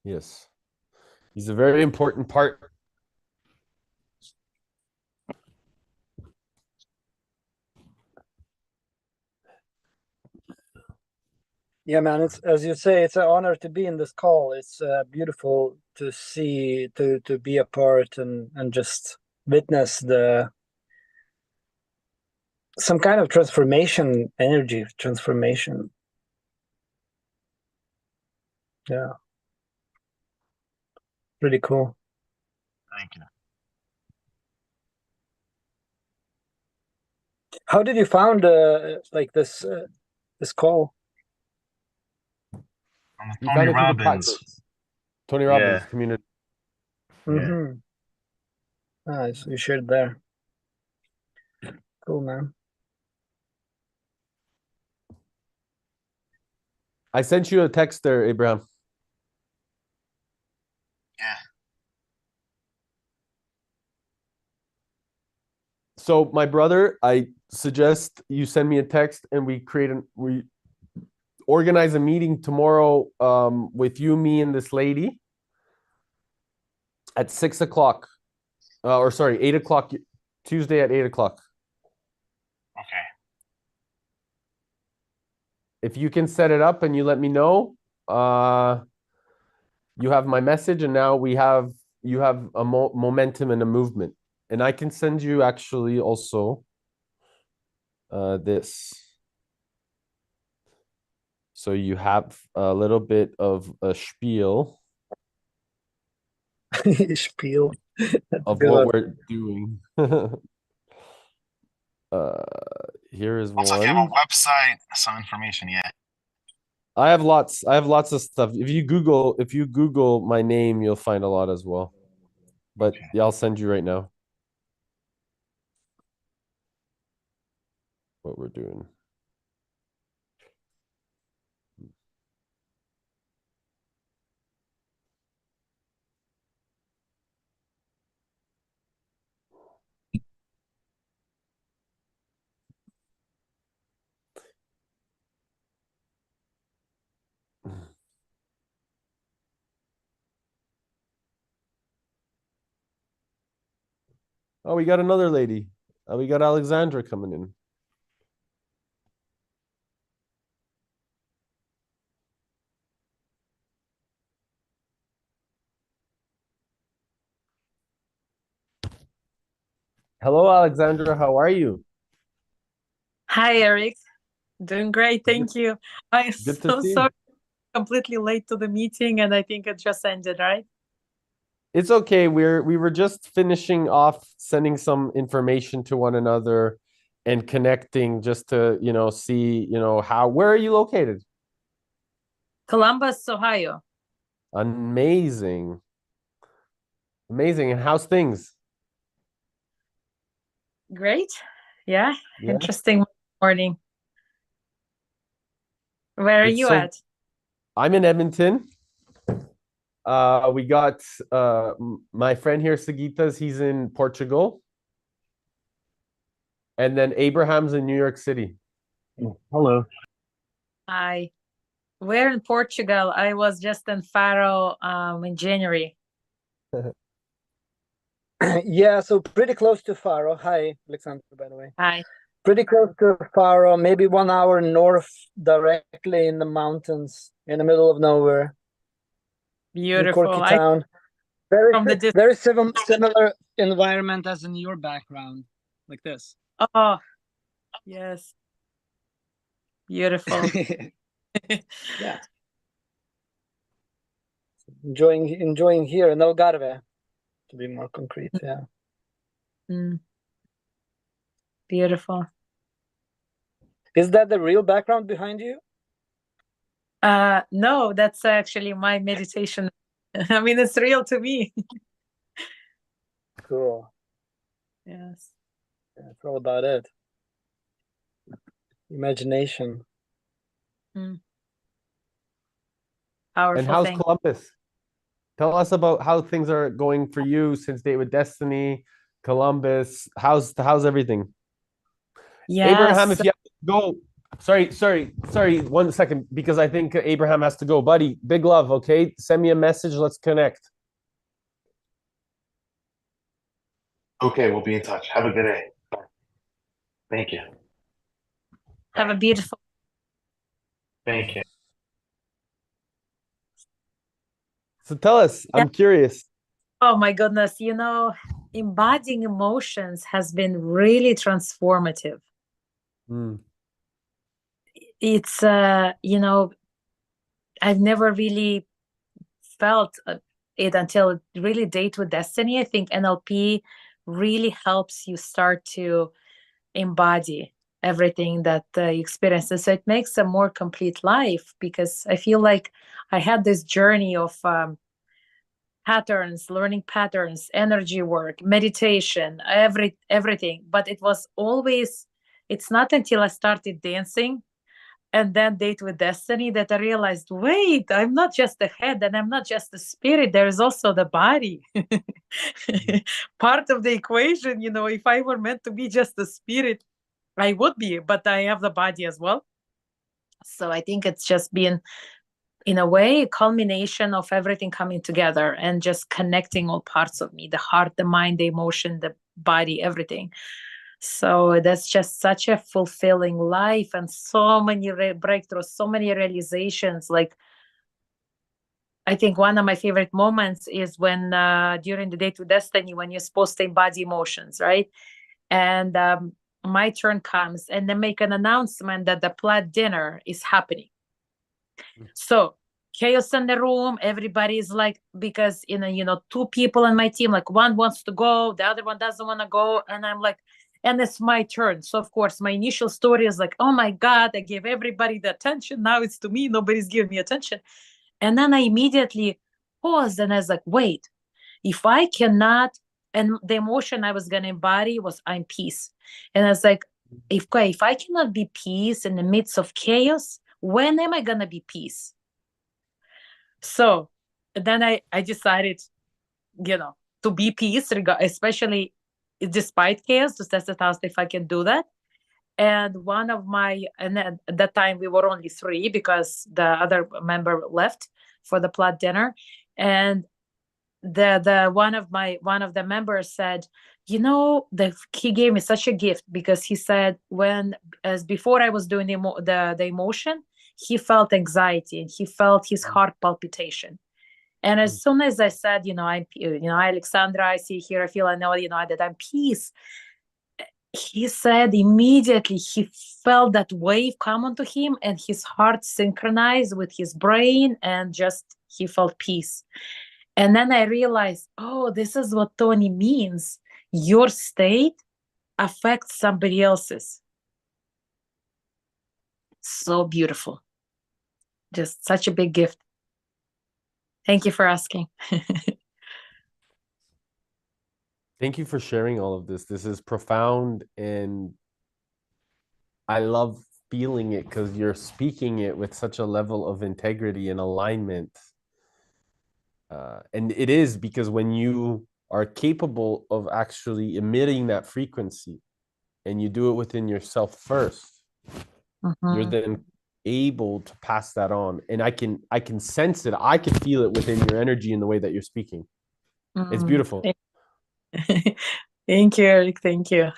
Yes. He's a very important part. Yeah, man, it's as you say, it's an honor to be in this call. It's beautiful to see, to be a part and just witness some kind of transformation, energy transformation. Yeah, pretty cool. Thank you. How did you found like this call? I'm You Tony found it through the Robbins. Tony Yeah. Robbins community. Yeah. Mm-hmm. Nice, you shared there. Cool, man. I sent you a text there, Abraham. Yeah. So my brother, I suggest you send me a text and we organize a meeting tomorrow with you, me, and this lady at 6 o'clock. Or sorry, 8 o'clock, Tuesday at 8 o'clock. Okay. If you can set it up and you let me know, you have my message, and now you have a momentum and a movement. And I can send you actually also this. So you have a little bit of a spiel Spiel. That's of good what one. we're doing. Here is Also, if you have one. a website, some information, yeah. I have lots of stuff. If you Google my name, you'll find a lot as well. But Okay. yeah, I'll send you right now what we're doing. Oh, we got another lady. We got Alexandra coming in. Hello, Alexandra. How are you? Hi, Eric. Doing great, thank you. I'm Good to so see. sorry, completely late to the meeting, and I think it just ended, right? It's okay. We were just finishing off sending some information to one another and connecting just to, see, where are you located? Columbus, Ohio. Amazing. Amazing. And how's things? Great. Yeah, Yeah. interesting morning. Where are It's you so at? I'm in Edmonton. We got my friend here, Sagitas, he's in Portugal. And then Abraham's in New York City. Hello. Hi. We're in Portugal. I was just in Faro in January. Yeah, so pretty close to Faro. Hi, Alexander, by the way. Hi. Pretty close to Faro, maybe 1 hour north, directly in the mountains, in the middle of nowhere. Beautiful. Corky town. Very, from the very similar environment as in your background, like this. Oh, yes. Beautiful. Yeah. Enjoying here in Algarve, to be more concrete. Yeah. Mm. Beautiful. Is that the real background behind you? No, that's actually my meditation. I mean, it's real to me. Cool. Yes. Yeah, it's all about it. Imagination. Powerful And how's thing. Columbus? Tell us about how things are going for you since Date with Destiny, Columbus. How's everything? Yes. Abraham, if you have to go. Sorry, 1 second, because I think Abraham has to go. Buddy, big love, okay? Send me a message, let's connect. Okay, we'll be in touch. Have a good day. Bye. Thank you. Have a beautiful. Thank you. So tell us, Yeah. I'm curious. Oh my goodness, embodying emotions has been really transformative. Mm, It's I've never really felt it until really Date with Destiny. I think NLP really helps you start to embody everything that you experience. And so it makes a more complete life, because I feel like I had this journey of patterns, learning patterns, energy work, meditation, everything. But it's not until I started dancing and then Date with Destiny that I realized, wait, I'm not just the head and I'm not just the spirit. There is also the body. Part of the equation, if I were meant to be just the spirit, I would be, but I have the body as well. So I think it's just been, in a way, a culmination of everything coming together and just connecting all parts of me, the heart, the mind, the emotion, the body, everything. So that's just such a fulfilling life, and so many breakthroughs, so many realizations. Like, I think one of my favorite moments is when during the Date with Destiny, when you're supposed to embody emotions, right? And my turn comes and they make an announcement that the plaid dinner is happening. So chaos in the room, everybody's like, because two people on my team, like one wants to go, the other one doesn't want to go, and I'm like, and it's my turn. So of course my initial story is like, oh my God, I gave everybody the attention, now it's to me, nobody's giving me attention. And then I immediately paused and I was like, wait, if I cannot, and the emotion I was going to embody was I'm peace. And I was like, if I cannot be peace in the midst of chaos, when am I going to be peace? So then I decided, to be peace, especially despite chaos, to test it out if I can do that. And at that time we were only three because the other member left for the plaid dinner. And the one of the members said, he gave me such a gift, because he said, as before I was doing the emotion, he felt anxiety and he felt his heart palpitation. And as soon as I said, Alexandra, I see here, I feel, I know, that I'm peace, he said immediately he felt that wave come onto him and his heart synchronized with his brain, and just he felt peace. And then I realized, oh, this is what Tony means. Your state affects somebody else's. So beautiful. Just such a big gift. Thank you for asking. Thank you for sharing all of this. This is profound, and I love feeling it because you're speaking it with such a level of integrity and alignment. And it is because when you are capable of actually emitting that frequency and you do it within yourself first, you're then able to pass that on. And I can sense it. I can feel it within your energy and the way that you're speaking. It's beautiful. Thank you, Eric. Thank you.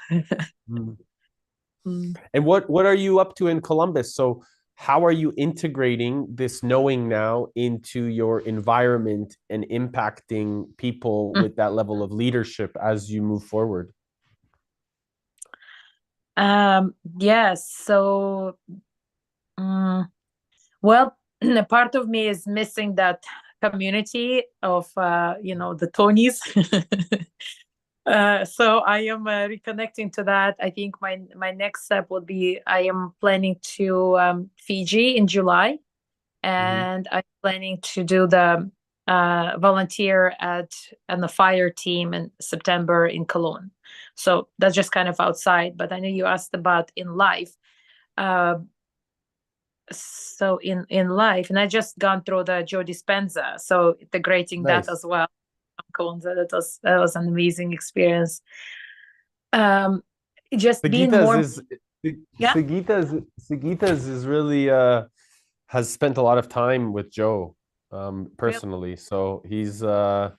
And what are you up to in Columbus? So how are you integrating this knowing now into your environment and impacting people with that level of leadership as you move forward? Yes. So, well, a part of me is missing that community of, the Tonys. So I am reconnecting to that. I think my next step would be, I am planning to Fiji in July, and I'm planning to do the volunteer on the fire team in September in Cologne. So that's just kind of outside. But I know you asked about in life. So in life, and I just gone through the Joe Dispenza, so integrating that as well. That was an amazing experience. Just being more. Sagitas is really has spent a lot of time with Joe personally. So he's a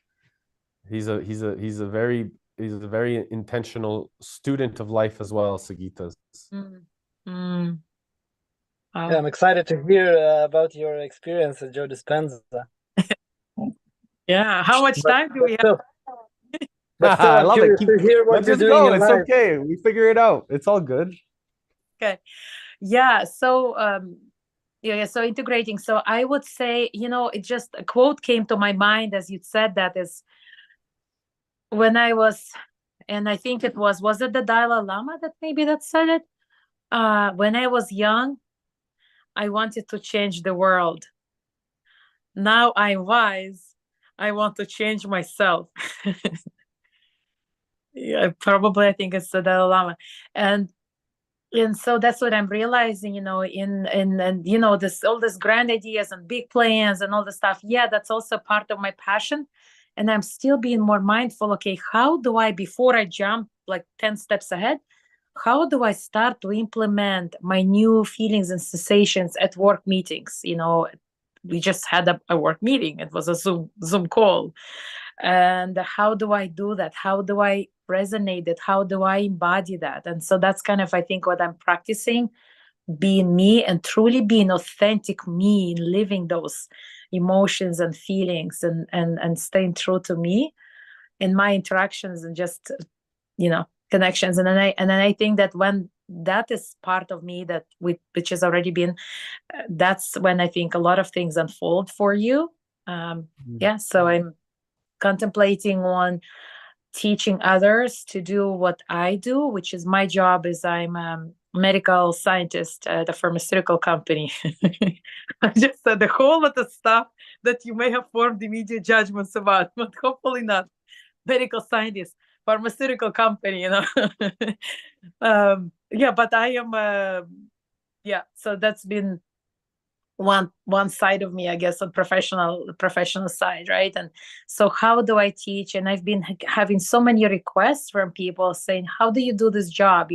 very he's a very intentional student of life as well, Sagitas. Mm. Mm. Wow. Yeah, I'm excited to hear about your experience at Joe Dispenza. Yeah. How much time do we have? Still, I I'm love it. curious to hear what Let's you're just doing go. in It's life. okay. We figure it out. It's all good. Okay. Yeah. So, yeah. So integrating. So I would say, it just a quote came to my mind as you said that is when I was, and I think was it the Dalai Lama that said it? When I was young, I wanted to change the world. Now I'm wise. I want to change myself. Yeah, probably I think it's the Dalai Lama. And so that's what I'm realizing, in this all these grand ideas and big plans and all the stuff. Yeah, that's also part of my passion. And I'm still being more mindful. Okay, how do I, before I jump like 10 steps ahead, how do I start to implement my new feelings and sensations at work meetings? We just had a work meeting. It was a Zoom call. And how do I do that? How do I resonate it? How do I embody that? And so that's kind of, I think, what I'm practicing, being me and truly being authentic me, living those emotions and feelings and staying true to me in my interactions and just, connections. And then I think that when that is part of me which has already been, that's when I think a lot of things unfold for you. Yeah. So I'm contemplating on teaching others to do what I do, which is my job is I'm a medical scientist at a pharmaceutical company. I just said a whole lot of stuff that you may have formed immediate judgments about, but hopefully not. Medical scientist, pharmaceutical company, yeah, but I am, yeah, so that's been one side of me, I guess, on professional side, right? And so how do I teach? And I've been having so many requests from people saying, how do you do this job,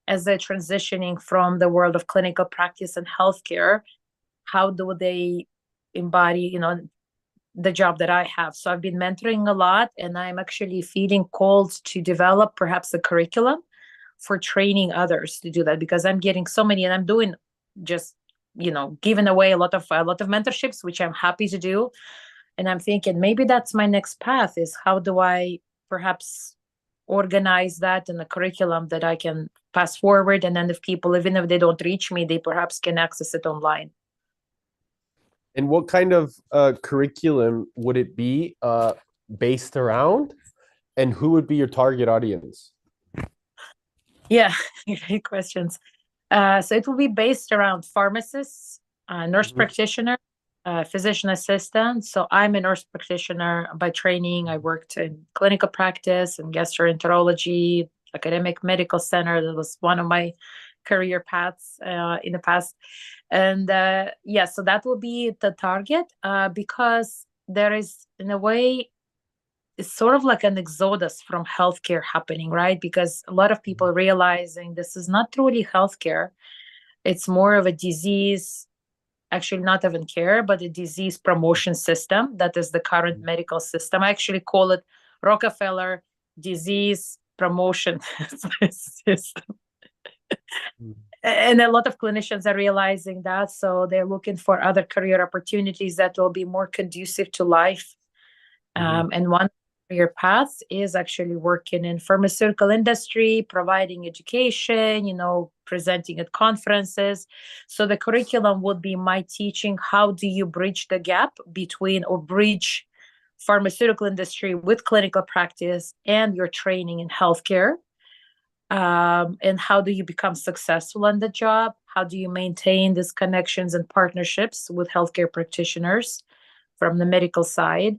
as they're transitioning from the world of clinical practice and healthcare? How do they embody the job that I have? So I've been mentoring a lot, and I'm actually feeling called to develop perhaps a curriculum for training others to do that, because I'm getting so many, and I'm doing just giving away a lot of mentorships, which I'm happy to do. And I'm thinking maybe that's my next path, is how do I perhaps organize that in a curriculum that I can pass forward, and then if people, even if they don't reach me, they perhaps can access it online. And what kind of curriculum would it be based around? And who would be your target audience? Yeah, great questions. So it will be based around pharmacists, nurse practitioner, physician assistant. So I'm a nurse practitioner by training. I worked in clinical practice and gastroenterology, academic medical center. That was one of my career paths in the past. And yeah, so that will be the target, because there is, in a way, it's sort of like an exodus from healthcare happening, right? Because a lot of people are realizing this is not truly healthcare. It's more of a disease, actually not even care, but a disease promotion system. That is the current medical system. I actually call it Rockefeller disease promotion system. And a lot of clinicians are realizing that. So they're looking for other career opportunities that will be more conducive to life. And one career path is actually working in pharmaceutical industry, providing education, presenting at conferences. So the curriculum would be my teaching. How do you bridge the gap between, or bridge pharmaceutical industry with clinical practice and your training in healthcare? And how do you become successful on the job? How do you maintain these connections and partnerships with healthcare practitioners from the medical side?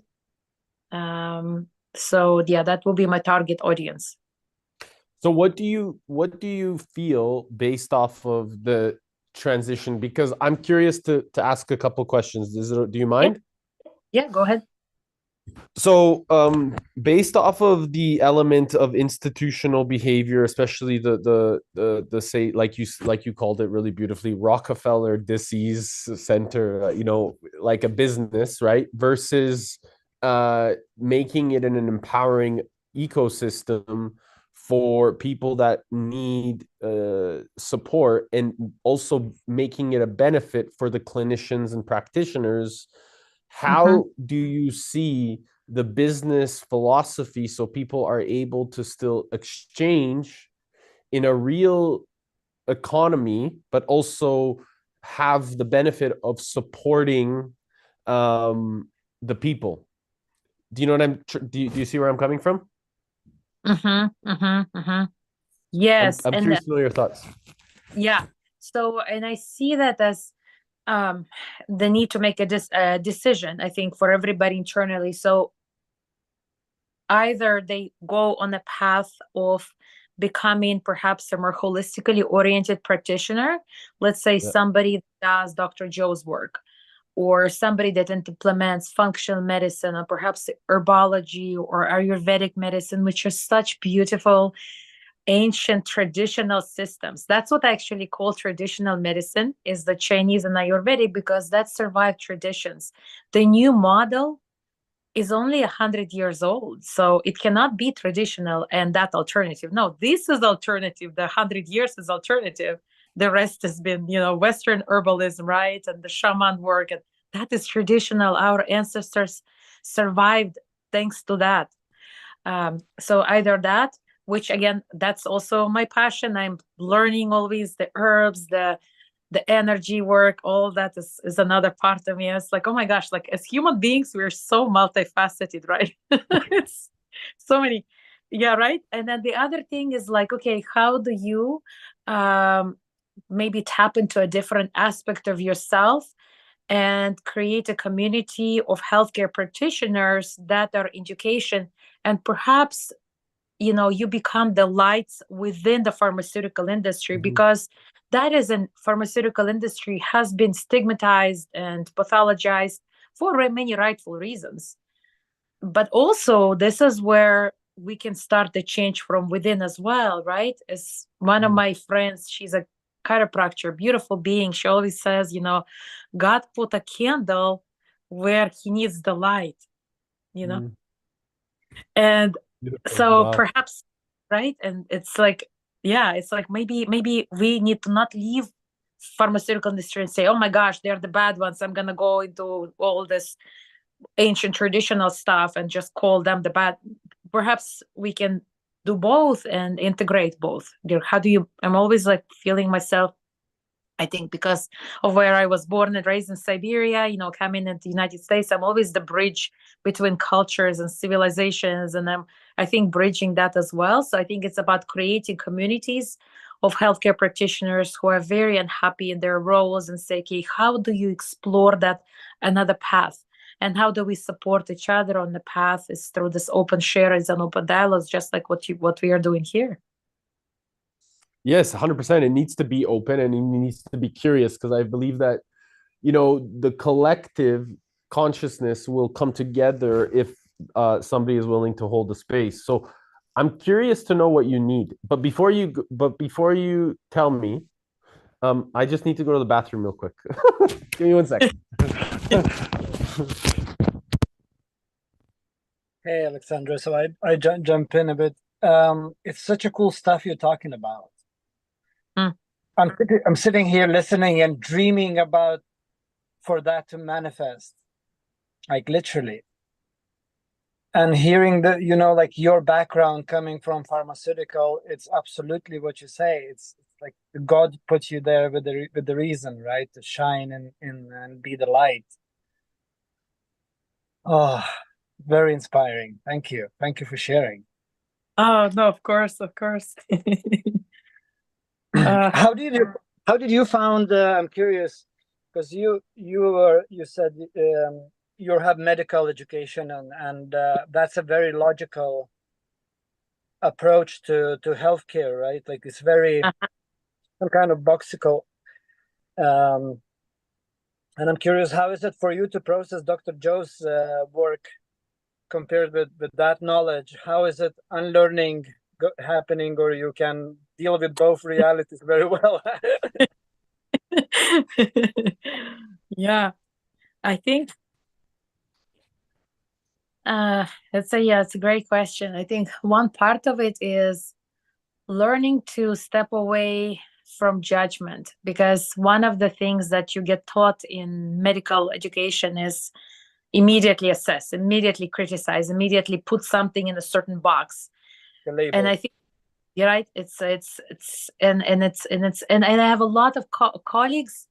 So yeah, that will be my target audience. So what do you feel based off of the transition? Because I'm curious to ask a couple questions. Do you mind? Yeah, go ahead. So based off of the element of institutional behavior, especially the say, like you called it really beautifully, Rockefeller disease center, like a business, right? Versus making it an empowering ecosystem for people that need support, and also making it a benefit for the clinicians and practitioners. How do you see the business philosophy so people are able to still exchange in a real economy, but also have the benefit of supporting the people? Do you know what do you see where I'm coming from? Yes, I'm and curious to know your thoughts. yeah. So, and I see that as the need to make a decision, I think, for everybody internally. So either they go on a path of becoming perhaps a more holistically oriented practitioner. Let's say somebody does Dr. Joe's work, or somebody that implements functional medicine, or perhaps herbology or Ayurvedic medicine, which are such beautiful ancient traditional systems. That's what I actually call traditional medicine, is the Chinese and Ayurvedic, because that survived traditions. The new model is only 100 years old, so it cannot be traditional and that alternative. No, this is alternative. The 100 years is alternative. The rest has been, Western herbalism, right? And the shaman work, and that is traditional. Our ancestors survived thanks to that. So either that, which again, that's also my passion. I'm learning always the herbs, the energy work, all that is another part of me. It's like, oh my gosh, like as human beings, we're so multifaceted, right? It's so many. Yeah, right. And then the other thing is like, okay, how do you maybe tap into a different aspect of yourself and create a community of healthcare practitioners that are in education, and perhaps you become the lights within the pharmaceutical industry, because that is in pharmaceutical industry has been stigmatized and pathologized for many rightful reasons. But also this is where we can start the change from within as well, right? As one of my friends, she's a chiropractor, beautiful being, she always says, God put a candle where he needs the light, and Beautiful. so Wow. perhaps, right? And it's like, yeah, it's like maybe we need to not leave pharmaceutical industry and say, oh my gosh, they're the bad ones, I'm gonna go into all this ancient traditional stuff and just call them the bad. Perhaps we can do both and integrate both. How do you, I'm always like feeling myself, I think because of where I was born and raised in Siberia, coming into the United States, I'm always the bridge between cultures and civilizations. And I think, bridging that as well. So I think it's about creating communities of healthcare practitioners who are very unhappy in their roles and say, okay, how do you explore that another path? And how do we support each other on the path is through this open sharings and open dialogues, just like what we are doing here. Yes, 100%. It needs to be open and it needs to be curious, because I believe that, the collective consciousness will come together if somebody is willing to hold the space. So I'm curious to know what you need. But before you tell me, I just need to go to the bathroom real quick. Give me 1 second. Hey, Alexandra. So I jump in a bit. It's such a cool stuff you're talking about. I'm sitting here listening and dreaming about for that to manifest, like literally. And hearing the, like your background coming from pharmaceutical, it's absolutely what you say. It's like God put you there with the reason, right? To shine and be the light. Oh, very inspiring. Thank you. Thank you for sharing. Oh no, of course. How did you found? I'm curious, because you said you have medical education, and that's a very logical approach to healthcare, right? Like it's very some kind of boxical. And I'm curious, how is it for you to process Dr. Joe's work compared with that knowledge? How is it unlearning happening, or you can deal with both realities very well? Yeah, I think It's a great question. I think one part of it is learning to step away from judgment, because one of the things that you get taught in medical education is immediately assess, immediately criticize, immediately put something in a certain box. The label. And I think you're right. And I have a lot of colleagues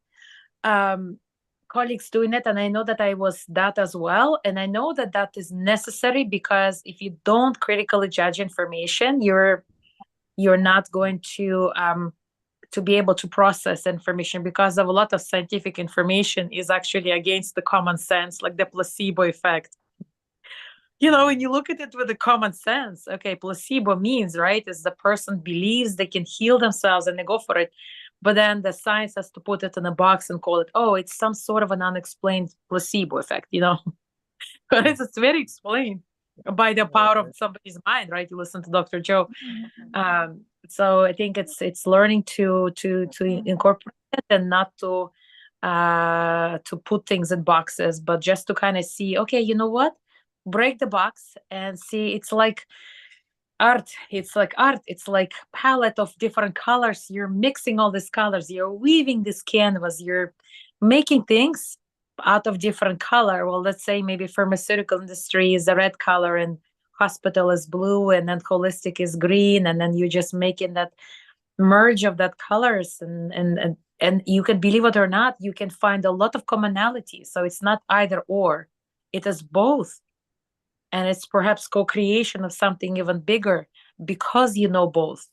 doing it, and I know that I was that as well, and I know that that is necessary, because if you don't critically judge information, you're not going to be able to process information, because of a lot of scientific information is actually against the common sense, like the placebo effect. When you look at it with the common sense, okay, placebo means, right, is the person believes they can heal themselves and they go for it. But then the science has to put it in a box and call it, oh, it's some sort of an unexplained placebo effect, But it's very explained by the power of somebody's mind, right? You listen to Dr. Joe. So I think it's learning to incorporate it, and not to put things in boxes, but just to kind of see, okay, you know what? Break the box and see. It's like art. It's like palette of different colors. You're mixing all these colors. You're weaving this canvas. You're making things out of different color. Well, let's say maybe pharmaceutical industry is a red color, and hospital is blue, and then holistic is green, and then you're just making that merge of that colors, and you can, believe it or not, you can find a lot of commonalities. So it's not either or, it is both. And it's perhaps co-creation of something even bigger, because you know both.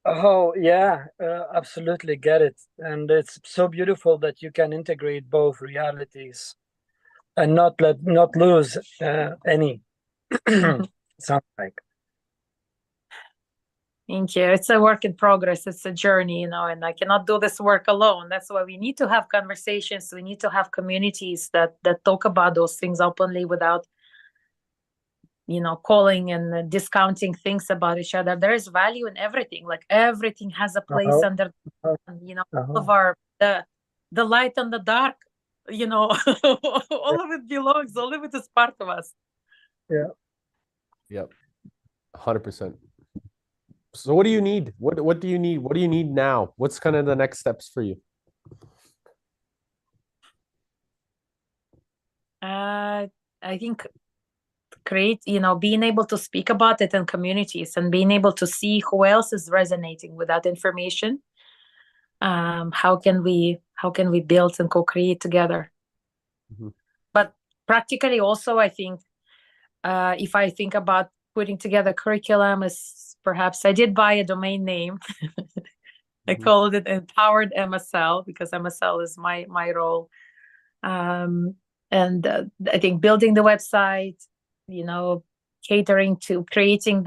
Oh, yeah, absolutely get it. And it's so beautiful that you can integrate both realities and not lose any. Sounds like. Thank you. It's a work in progress. It's a journey, and I cannot do this work alone. That's why we need to have conversations. We need to have communities that talk about those things openly, without calling and discounting things about each other. There is value in everything. Like, everything has a place under all of our the light and the dark, all of it belongs, all of it is part of us. Yeah. Yep. 100%. So what do you need? What do you need? What do you need now? What's kind of the next steps for you? I think being able to speak about it in communities, and being able to see who else is resonating with that information. How can we build and co-create together? Mm-hmm. But practically also, I think, if I think about putting together curriculum, is perhaps I did buy a domain name. I called it Empowered MSL, because MSL is my role. And I think building the website, catering to putting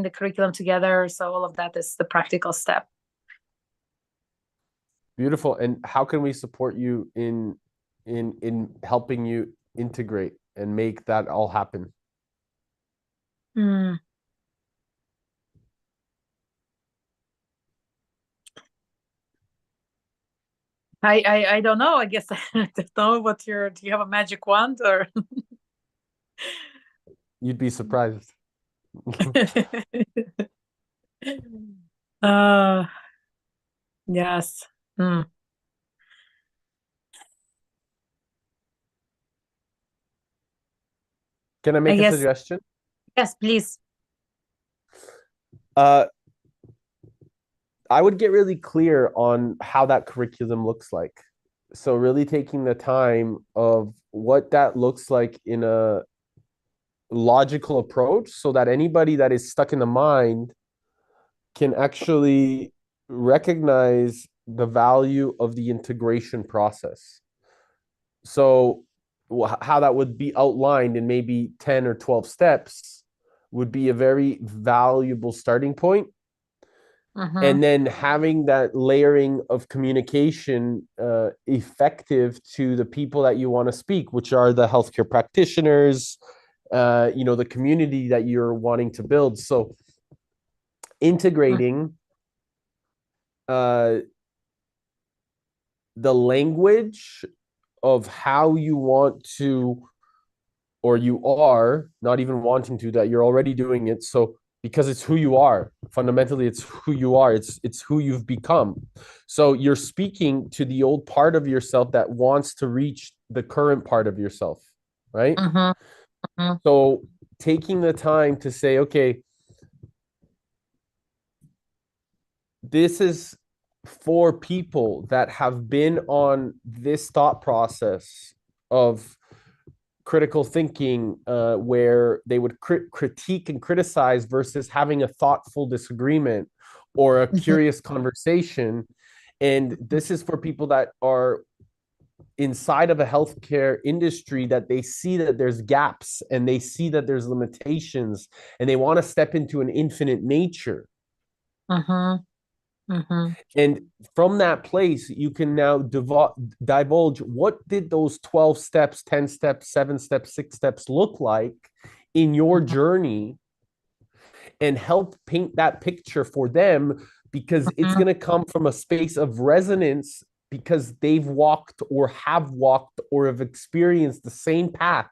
the curriculum together. So all of that is the practical step. Beautiful. And how can we support you in helping you integrate and make that all happen? I don't know. I guess I don't know do you have a magic wand, or? You'd be surprised. Yes. Can I make a suggestion? Yes, please. I would get really clear on how that curriculum looks like. So really taking the time of what that looks like in a logical approach, so that anybody that is stuck in the mind can actually recognize the value of the integration process. So how that would be outlined in maybe 10 or 12 steps would be a very valuable starting point. And then having that layering of communication effective to the people that you want to speak, which are the healthcare practitioners, the community that you're wanting to build. So integrating the language of how you want to, or you are not even wanting to, that you're already doing it. So because it's who you are, fundamentally, it's who you are. It's who you've become. So you're speaking to the old part of yourself that wants to reach the current part of yourself, right? So taking the time to say, okay, this is for people that have been on this thought process of critical thinking, where they would critique and criticize versus having a thoughtful disagreement or a curious conversation. And this is for people that are inside of a healthcare industry, that they see that there's gaps and they see that there's limitations and they want to step into an infinite nature. And from that place, you can now divulge what did those 12 steps, 10 steps, 7 steps, 6 steps look like in your journey, and help paint that picture for them, because it's going to come from a space of resonance, because they've walked or have walked or have experienced the same path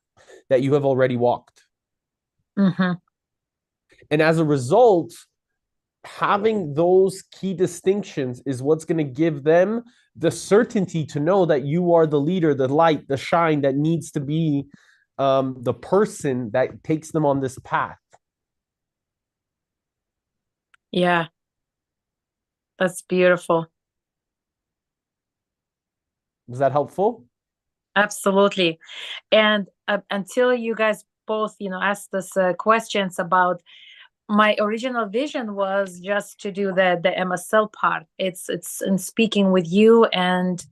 that you have already walked. And as a result, having those key distinctions is what's going to give them the certainty to know that you are the leader, the light, the shine that needs to be the person that takes them on this path. Yeah, that's beautiful. Was that helpful? Absolutely. And until you guys both, asked us questions about, my original vision was just to do the MSL part. It's in speaking with you and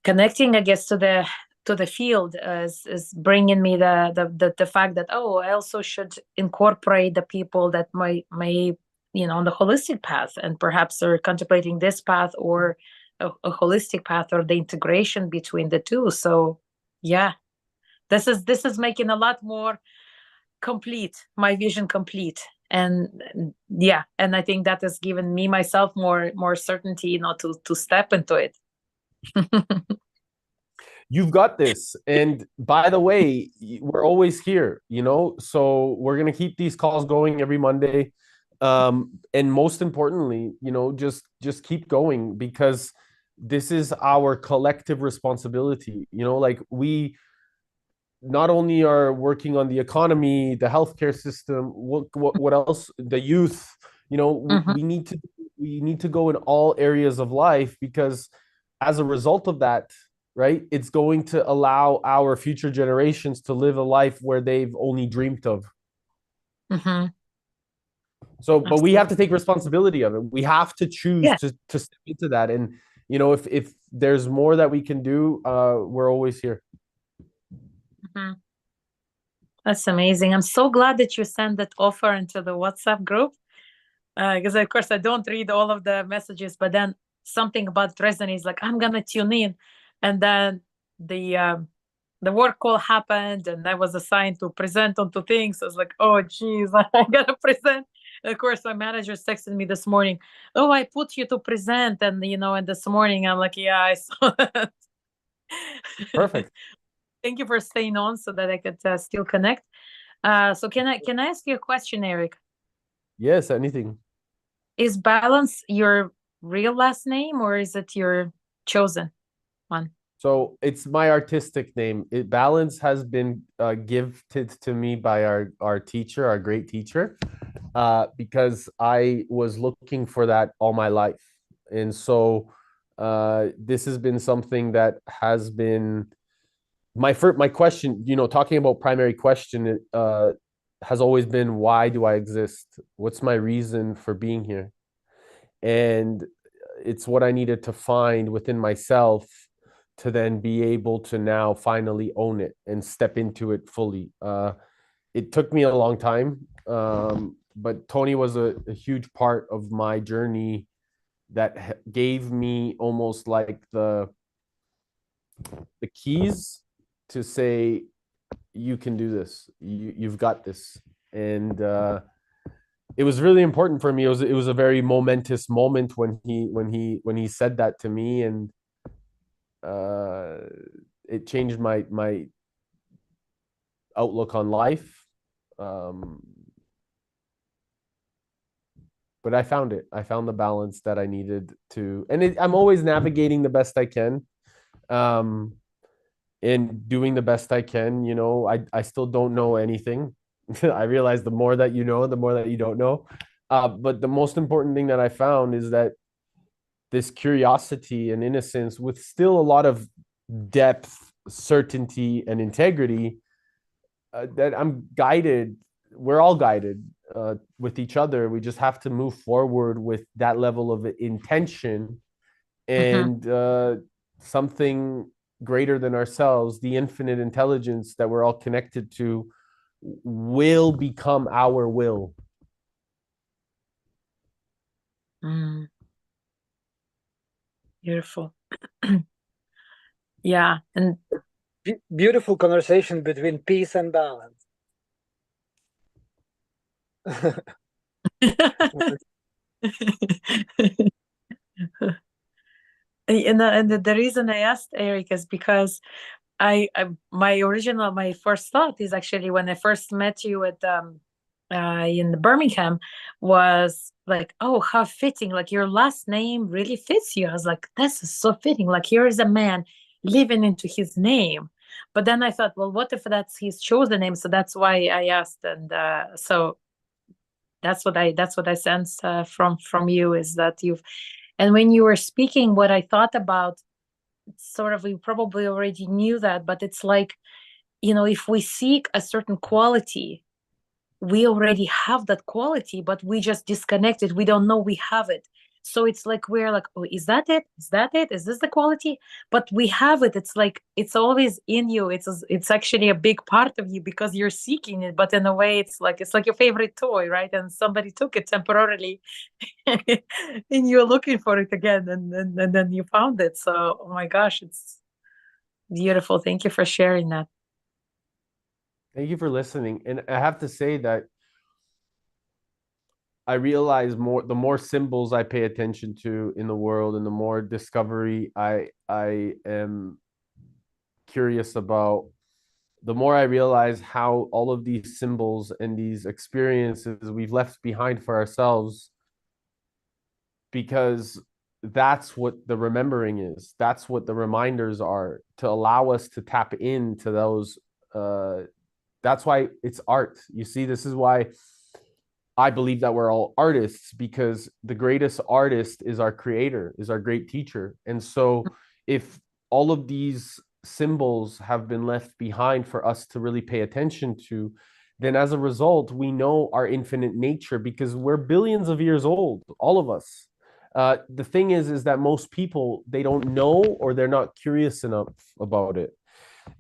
connecting, I guess, to the field, is bringing me the fact that, oh, I also should incorporate the people that may on the holistic path, and perhaps are contemplating this path or a holistic path, or the integration between the two. So yeah, this is making a lot more complete, my vision complete. And yeah, and I think that has given me myself more certainty, to step into it. You've got this. And by the way, we're always here, so we're going to keep these calls going every Monday. And most importantly, just keep going, because this is our collective responsibility. Like, we not only are working on the economy, the healthcare system, what else, the youth, we need to go in all areas of life, because as a result of that, right, it's going to allow our future generations to live a life where they've only dreamed of. So, but we have to take responsibility of it. We have to choose to step into that. And, if there's more that we can do, we're always here. That's amazing. I'm so glad that you sent that offer into the WhatsApp group, because of course I don't read all of the messages, but then something about resonates, like, I'm gonna tune in. And then the work call happened, and I was assigned to present on 2 things. I was like, oh geez, I gotta present. And of course, my manager texted me this morning, oh, I put you to present. And and this morning I'm like, yeah, I saw that. Perfect. Thank you for staying on so that I could still connect. So can I ask you a question, Eric? Yes, anything. Is Balance your real last name, or is it your chosen one? So it's my artistic name. Balance has been gifted to me by our teacher, our great teacher, because I was looking for that all my life. And so this has been something that has been my question, talking about primary question, has always been, why do I exist? What's my reason for being here? And it's what I needed to find within myself to then be able to now finally own it and step into it fully. It took me a long time, but Tony was a huge part of my journey that gave me almost like the keys to say, you can do this, you've got this. And it was really important for me. It was a very momentous moment when he said that to me. And it changed my outlook on life. But I found it. I found the balance that I needed to, and I'm always navigating the best I can, and doing the best I can. You know, I still don't know anything. I realize the more that you know, the more that you don't know. But the most important thing that I found is that this curiosity and innocence, with still a lot of depth, certainty, and integrity, that I'm guided. We're all guided with each other. We just have to move forward with that level of intention and something greater than ourselves, the infinite intelligence that we're all connected to, will become our will. Beautiful. Yeah, and Beautiful conversation between peace and balance. and the reason I asked Eric is because my first thought is actually when I first met you at in Birmingham was like, oh, how fitting, like your last name really fits you. I was like, this is so fitting, like here is a man living into his name. But then I thought, well, what if that's his chosen name? So that's why I asked, and so that's what I sensed from you, is that you've, and when you were speaking, what I thought about, sort of, we probably already knew that, but it's like, you know, if we seek a certain quality, we already have that quality, but we just disconnected. We don't know we have it. So it's like, we're like, oh, is that it? Is that it? Is this the quality? But we have it. It's like, it's always in you. It's actually a big part of you because you're seeking it. But in a way, it's like your favorite toy, right? And somebody took it temporarily and you're looking for it again. And then you found it. So, oh my gosh, it's beautiful. Thank you for sharing that. Thank you for listening. And I have to say that I realize the more symbols I pay attention to in the world, and the more discovery I am curious about, the more I realize how all of these symbols and these experiences we've left behind for ourselves, because that's what the remembering is. That's what the reminders are, to allow us to tap into those. That's why it's art. You see, this is why I believe that we're all artists, because the greatest artist is our creator, is our great teacher. And so if all of these symbols have been left behind for us to really pay attention to, then as a result, we know our infinite nature, because we're billions of years old, all of us. The thing is that most people, they don't know, or they're not curious enough about it.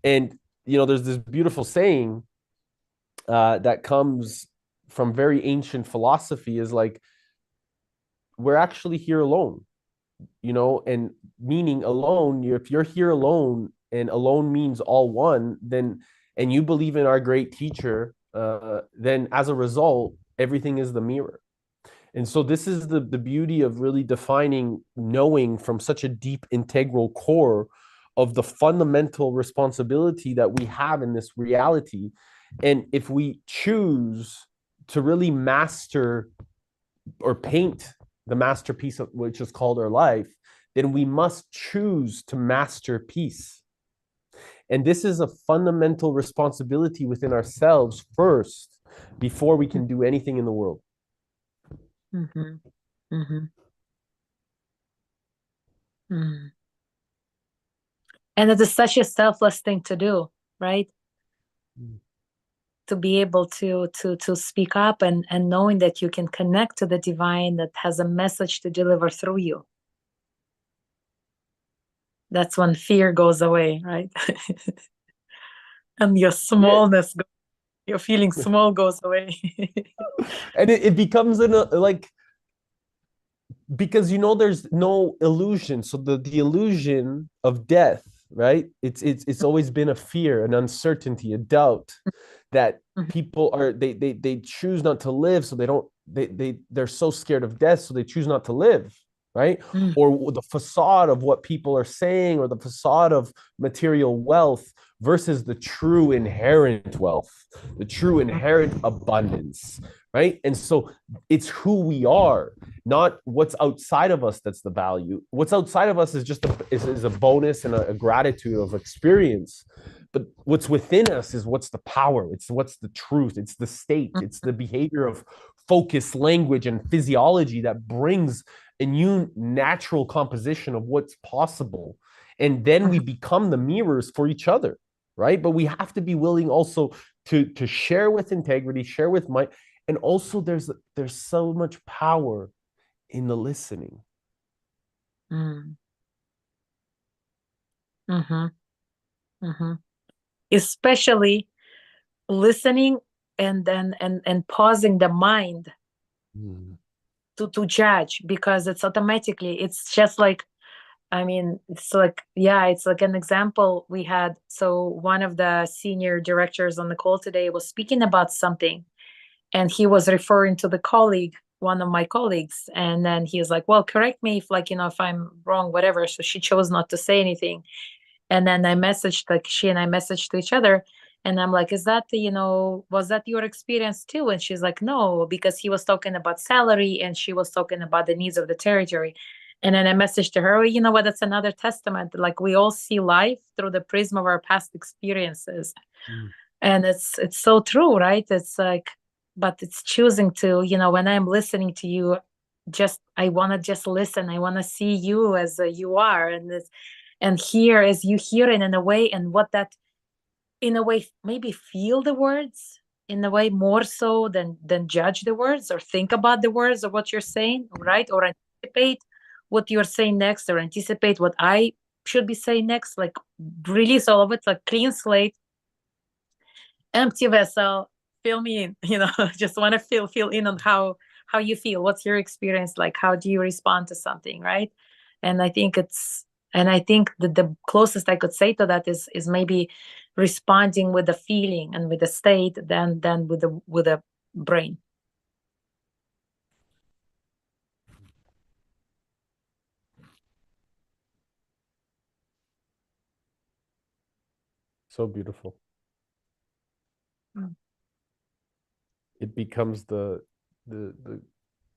And, you know, there's this beautiful saying that comes from very ancient philosophy, is like, we're actually here alone, you know, and meaning alone, if you're here alone, and alone means all one, then, and you believe in our great teacher, then as a result, everything is the mirror. And so this is the beauty of really defining knowing from such a deep integral core of the fundamental responsibility that we have in this reality. And if we choose to really master or paint the masterpiece of which is called our life, then we must choose to master peace. And this is a fundamental responsibility within ourselves first, before we can do anything in the world. Mm-hmm. Mm-hmm. Mm. And it is such a selfless thing to do, right? To be able to speak up, and knowing that you can connect to the divine that has a message to deliver through you. That's when fear goes away, right? And your smallness, your feeling small goes away. And it becomes like, because, you know, there's no illusion. So the illusion of death, right? It's always been a fear, an uncertainty, a doubt that people are, they choose not to live. So they're so scared of death. So they choose not to live. right? Mm. Or the facade of what people are saying, or the facade of material wealth versus the true inherent wealth, the true inherent abundance, right? And so it's who we are, not what's outside of us that's the value. What's outside of us is just is a bonus and a gratitude of experience. But what's within us is what's the power, it's what's the truth, it's the state, it's the behavior of focus, language, and physiology that brings a new natural composition of what's possible. And then we become the mirrors for each other, right? But we have to be willing also to share with integrity, share with might. And also there's so much power in the listening. Mm. Mm-hmm. Mm-hmm. Especially listening and then and pausing the mind to judge, because it's automatically, it's just like, I mean, it's like, yeah, it's like an example we had. So one of the senior directors on the call today was speaking about something, and he was referring to the colleague, one of my colleagues, and then he was like, well, correct me if, like, if I'm wrong, whatever. So she chose not to say anything. And then I messaged, like, she and I messaged to each other, and I'm like, is that, was that your experience too? And she's like, no, because he was talking about salary and she was talking about the needs of the territory. And then I messaged to her, well, you know what, that's another testament. Like, we all see life through the prism of our past experiences. And it's so true, right? It's like, but it's choosing to, when I'm listening to you, I want to just listen. I want to see you as you are, and hear as you hear it in a way, and what that, in a way, maybe feel the words in a way more so than judge the words or think about the words or what you're saying, right? Or anticipate what you're saying next, or anticipate what I should be saying next. Like, release all of it, like clean slate, empty vessel, fill me in. Just want to feel in on how you feel. What's your experience like? How do you respond to something, right? And I think that the closest I could say to that is maybe responding with the feeling and with the state than with the brain. So beautiful. Mm. It becomes the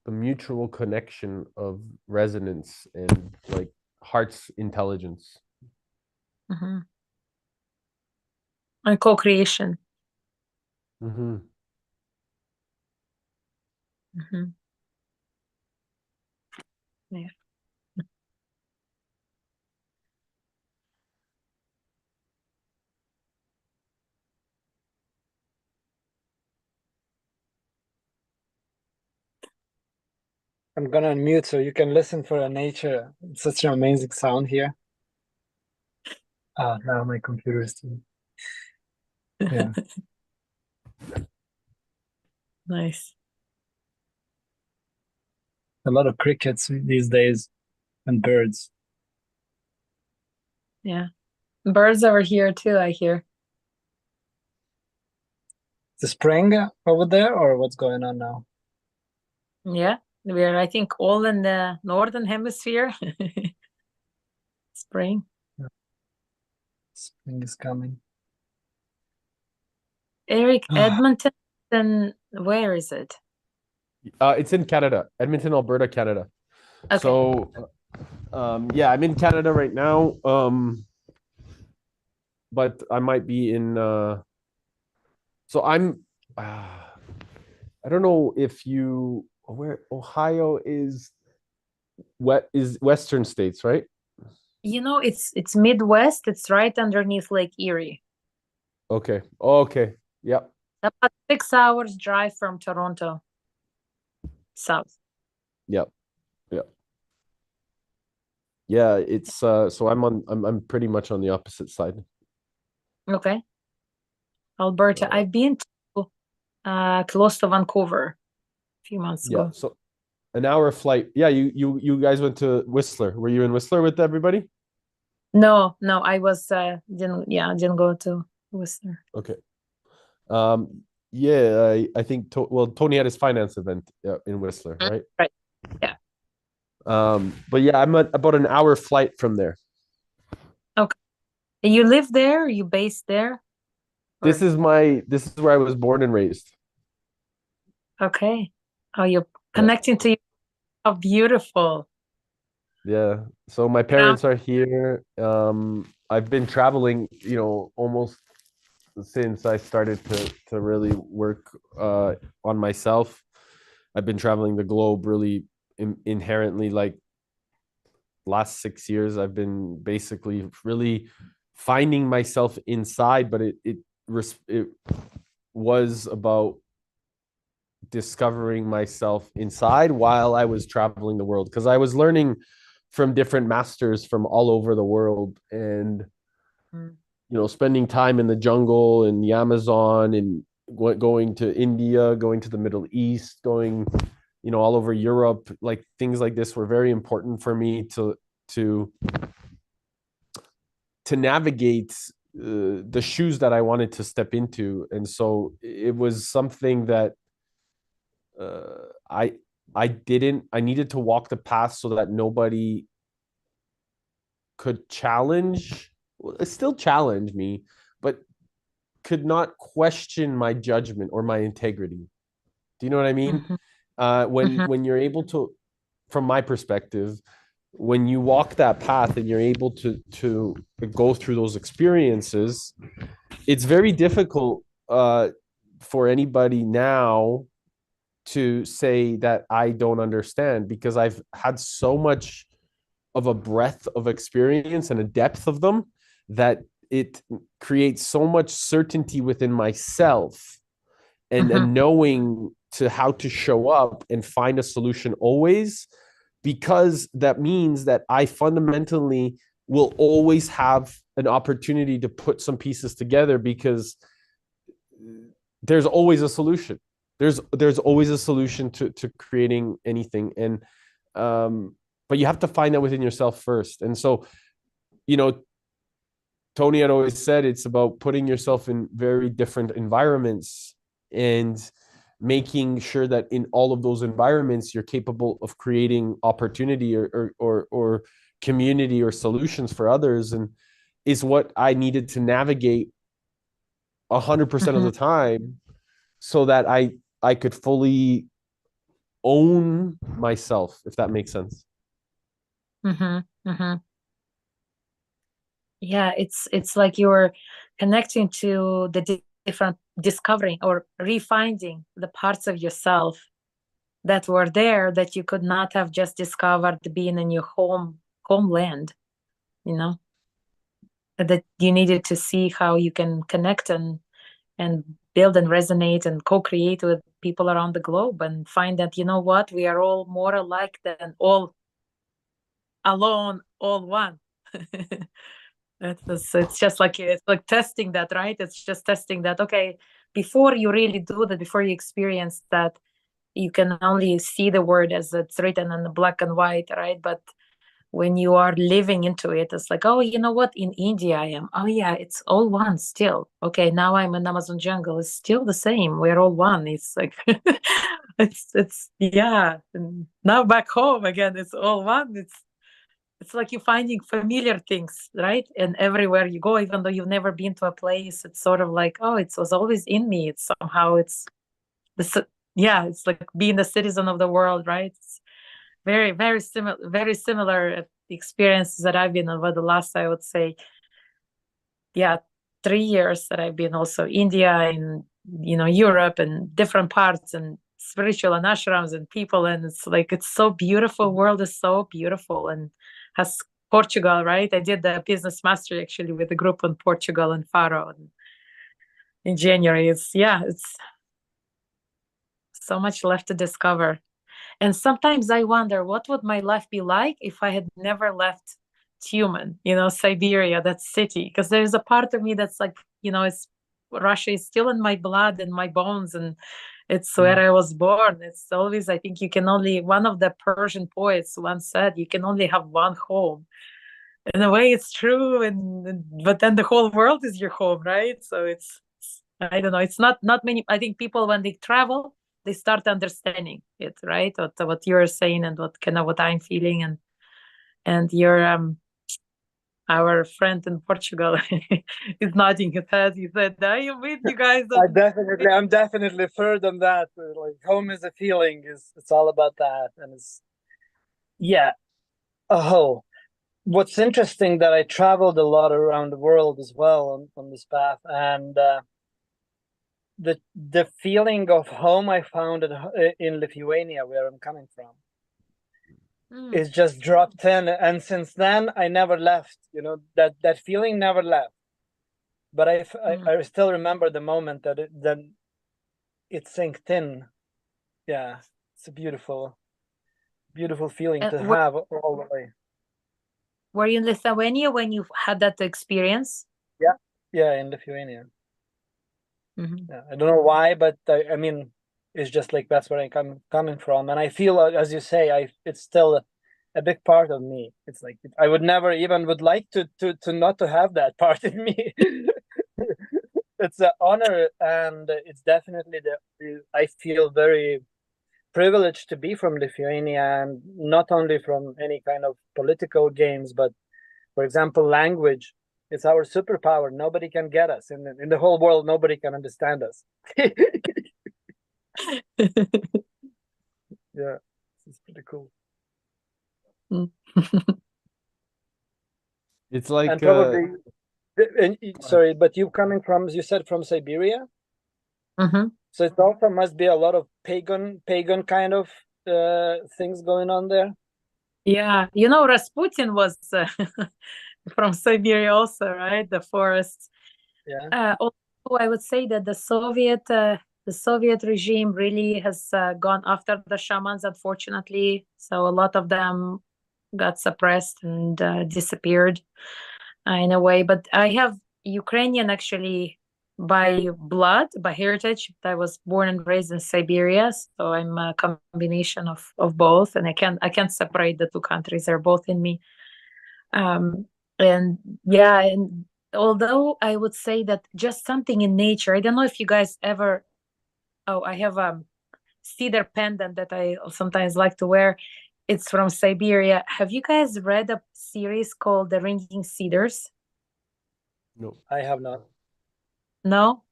mutual connection of resonance and like heart's intelligence. Mm-hmm. And co-creation. Mm-hmm. Mm-hmm. Yeah. I'm gonna unmute so you can listen for a nature. It's such an amazing sound here. Now my computer is doing. Yeah. Nice. A lot of crickets these days and birds. Yeah. Birds over here too, I hear. The spring over there, or what's going on now? Yeah. We're, I think, all in the northern hemisphere. Spring. Yeah. Spring is coming. Eric, Edmonton, and where is it? It's in Canada, Edmonton, Alberta, Canada. Okay. So, yeah, I'm in Canada right now. But I might be in. So I'm. I don't know if you where Ohio is. What is Western states, right? It's Midwest. It's right underneath Lake Erie. Okay. Okay. Yep. About 6 hours drive from Toronto, south. Yep. Yep. Yeah, it's so I'm pretty much on the opposite side. Okay. Alberta. I've been to close to Vancouver a few months Yeah, ago. so an hour flight. Yeah, you guys went to Whistler. Were you in Whistler with everybody? No, I was didn't go to Whistler. Okay. Yeah, I think Tony had his finance event in Whistler, right? Right. Yeah. But yeah, I'm about an hour flight from there. Okay. And you live there? You based there? This is where I was born and raised. Okay. Oh, you're Yeah. connecting to how beautiful. Yeah. So my parents are here. I've been traveling, almost since I started to really work on myself. I've been traveling the globe really inherently, like last 6 years. I've been basically really finding myself inside, but it was about discovering myself inside while I was traveling the world, because I was learning from different masters from all over the world, and spending time in the jungle and the Amazon, and going to India, going to the Middle East, going all over Europe. Like, things like this were very important for me to navigate the shoes that I wanted to step into. And so it was something that I needed to walk the path so that nobody could still challenge me, but could not question my judgment or my integrity. Do you know what I mean? When you're able to, from my perspective, when you walk that path and you're able to go through those experiences, it's very difficult for anybody now to say that I don't understand, because I've had so much of a breadth of experience and a depth of them that it creates so much certainty within myself, and knowing to how to show up and find a solution always, because that means that I fundamentally will always have an opportunity to put some pieces together, because there's always a solution. There's always a solution to creating anything. And but you have to find that within yourself first. And so, Tony had always said it's about putting yourself in very different environments and making sure that in all of those environments you're capable of creating opportunity or community or solutions for others, and is what I needed to navigate 100% of the time, so that I could fully own myself, if that makes sense. Yeah, it's like you're connecting to the different, discovering or refinding the parts of yourself that were there that you could not have just discovered being in your homeland, that you needed to see how you can connect and build and resonate and co-create with people around the globe, and find that, what, we are all more alike than all alone, all one. It's just like, it's like testing that, right? It's just testing that. Okay, before you really do that, before you experience that, you can only see the word as it's written in the black and white, right? But when you are living into it, it's like, oh, you know what? In India, I am. Oh yeah, it's all one still. Okay, now I'm in Amazon jungle. It's still the same. We're all one. It's like, it's yeah. And now back home again, it's all one. It's like you're finding familiar things, right? And everywhere you go, even though you've never been to a place, it's sort of like, oh, it was always in me. It's somehow, it's this, yeah, it's like being a citizen of the world, right? It's very similar experiences that I've been over the last, I would say, 3 years that I've been also India and, Europe and different parts and spiritual and ashrams and people. And it's like, it's so beautiful. World is so beautiful. And has Portugal, right? I did the business mastery actually with a group in Portugal and Faro in January. It's so much left to discover. And sometimes I wonder, what would my life be like if I had never left Tumen, Siberia, that city? Because there's a part of me that's like, it's Russia is still in my blood and my bones, and it's where I was born. It's always, I think one of the Persian poets once said, you can only have one home. In a way, it's true, but then the whole world is your home, right? So I don't know. It's not many. I think people, when they travel, they start understanding it, right? What you're saying and what I'm feeling, and you're our friend in Portugal is nodding his head. He said, "I mean, you guys." I'm definitely third on that. Like, home is a feeling. It's all about that, and yeah. Oh, what's interesting that I traveled a lot around the world as well on this path, and the feeling of home I found in Lithuania, where I'm coming from, is just dropped in, and since then I never left. You know, that feeling never left. But I still remember the moment that it sank in. Yeah, it's a beautiful feeling to have all the way. Were you in Lithuania when you had that experience? Yeah, in Lithuania. Mm-hmm. Yeah, I don't know why, but I mean, it's just like that's where I'm coming from, and I feel, as you say, it's still a big part of me. It's like I would never even would like to not to have that part in me. It's an honor, and it's definitely I feel very privileged to be from Lithuania, and not only from any kind of political games, but for example, language. It's our superpower. Nobody can get us in the whole world. Nobody can understand us. Yeah, it's pretty cool. It's like And probably, sorry, but you coming from, you said, from Siberia, so it also must be a lot of pagan kind of things going on there. Yeah, you know, Rasputin was from Siberia also, right? The forests. Yeah. Also, I would say that the Soviet regime really has gone after the shamans, unfortunately. So a lot of them got suppressed and disappeared in a way. But I have Ukrainian actually by blood, by heritage. I was born and raised in Siberia, so I'm a combination of both, and I can't separate the two countries. They're both in me. And yeah, and although I would say that just something in nature. I don't know if you guys ever. Oh, I have a cedar pendant that I sometimes like to wear. It's from Siberia. Have you guys read a series called The Ringing Cedars? no, I have not. No?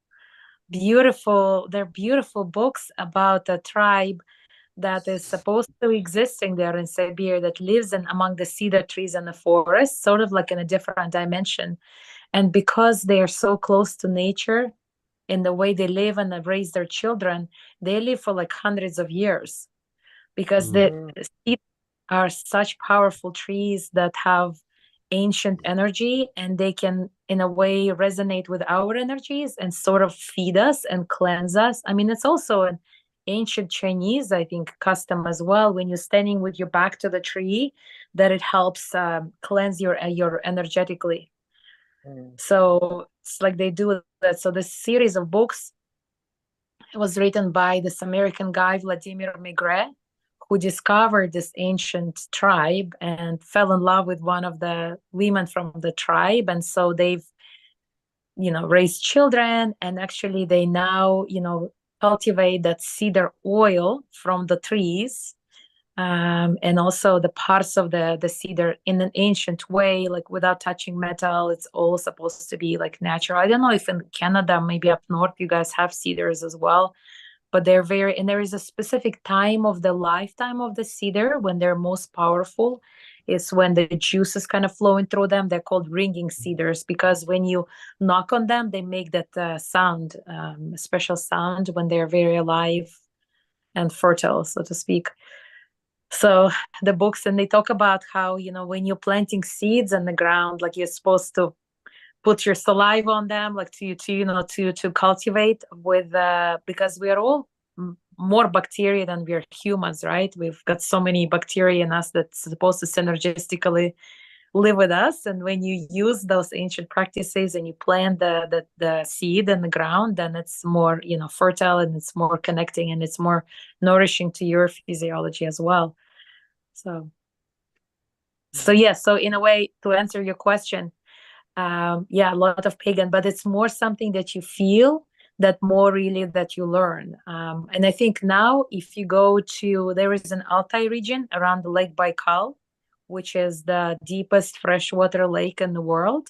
Beautiful. They're beautiful books about a tribe that is supposed to existing there in Siberia, that lives among the cedar trees and the forest, sort of like in a different dimension. And because they are so close to nature in the way they live and raise their children, they live for like hundreds of years, because the cedars are such powerful trees that have ancient energy, and they can in a way resonate with our energies and sort of feed us and cleanse us. I mean, it's also an ancient Chinese, I think, custom as well, when you're standing with your back to the tree, that it helps cleanse your energetically. So it's like they do that. So this series of books was written by this American guy, Vladimir Maigret, who discovered this ancient tribe and fell in love with one of the women from the tribe. And so they've, raised children, and actually they now, cultivate that cedar oil from the trees. And also the parts of the cedar in an ancient way, like without touching metal. It's all supposed to be like natural. I don't know if in Canada, maybe up north, you guys have cedars as well, but and there is a specific time of the lifetime of the cedar when they're most powerful. It's when the juice is kind of flowing through them. They're called ringing cedars, because when you knock on them, they make that sound, special sound, when they're very alive and fertile, so to speak. So the books, and they talk about how, when you're planting seeds in the ground, like you're supposed to put your saliva on them, like to cultivate with, because we are all more bacteria than we're humans, right? We've got so many bacteria in us that's supposed to synergistically live with us. And when you use those ancient practices and you plant the seed in the ground, then it's more, fertile, and it's more connecting, and it's more nourishing to your physiology as well. So yeah, so in a way, to answer your question, yeah, a lot of pagan, but it's more something that you feel that more really that you learn. And I think now if you go to, there is an Altai region around the Lake Baikal, which is the deepest freshwater lake in the world.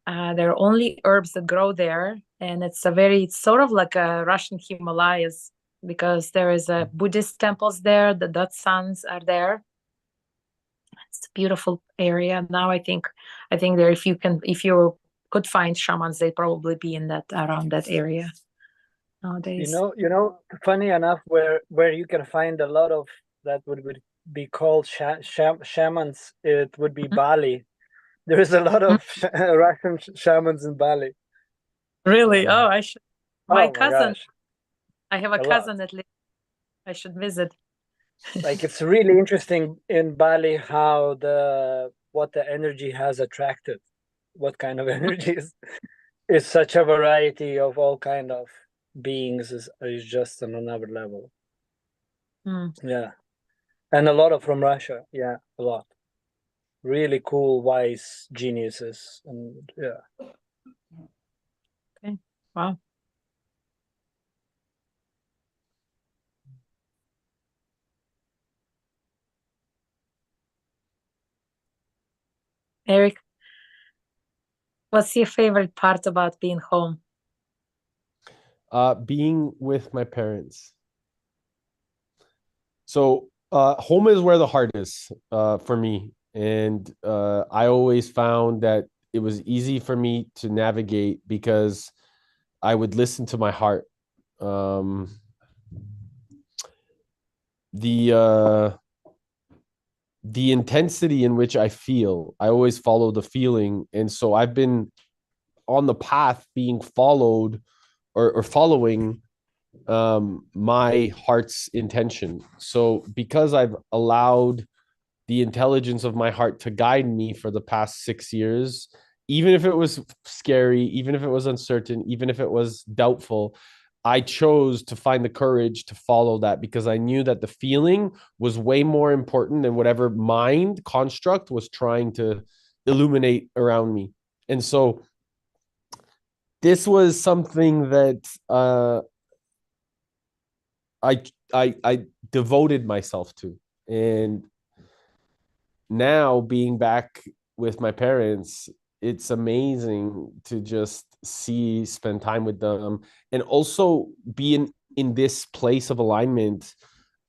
There are only herbs that grow there, and it's sort of like a Russian Himalayas, because there is a Buddhist temples there, the dot suns are there. It's a beautiful area. Now I think there, if you could find shamans, they'd probably be in that, around that area nowadays. You know, funny enough, where you can find a lot of that would be called shamans, it would be Bali. There is a lot of Russian shamans in Bali. Really? Oh, I should. My cousin. Gosh. I have a cousin at least. I should visit. Like, it's really interesting in Bali how what the energy has attracted. What kind of energy is such a variety of all kind of beings is just on another level. Yeah. And a lot of from Russia. Yeah, a lot. Really cool, wise geniuses. And yeah. Okay. Wow. Eric, what's your favorite part about being home? Being with my parents. So home is where the heart is for me. And I always found that it was easy for me to navigate because I would listen to my heart. The intensity in which I feel, I always follow the feeling. And so I've been on the path being followed or following my heart's intention. So because I've allowed the intelligence of my heart to guide me for the past 6 years, even if it was scary, even if it was uncertain, even if it was doubtful, I chose to find the courage to follow that because I knew that the feeling was way more important than whatever mind construct was trying to illuminate around me. And so this was something that I devoted myself to. And now being back with my parents, it's amazing to just spend time with them and also be in this place of alignment,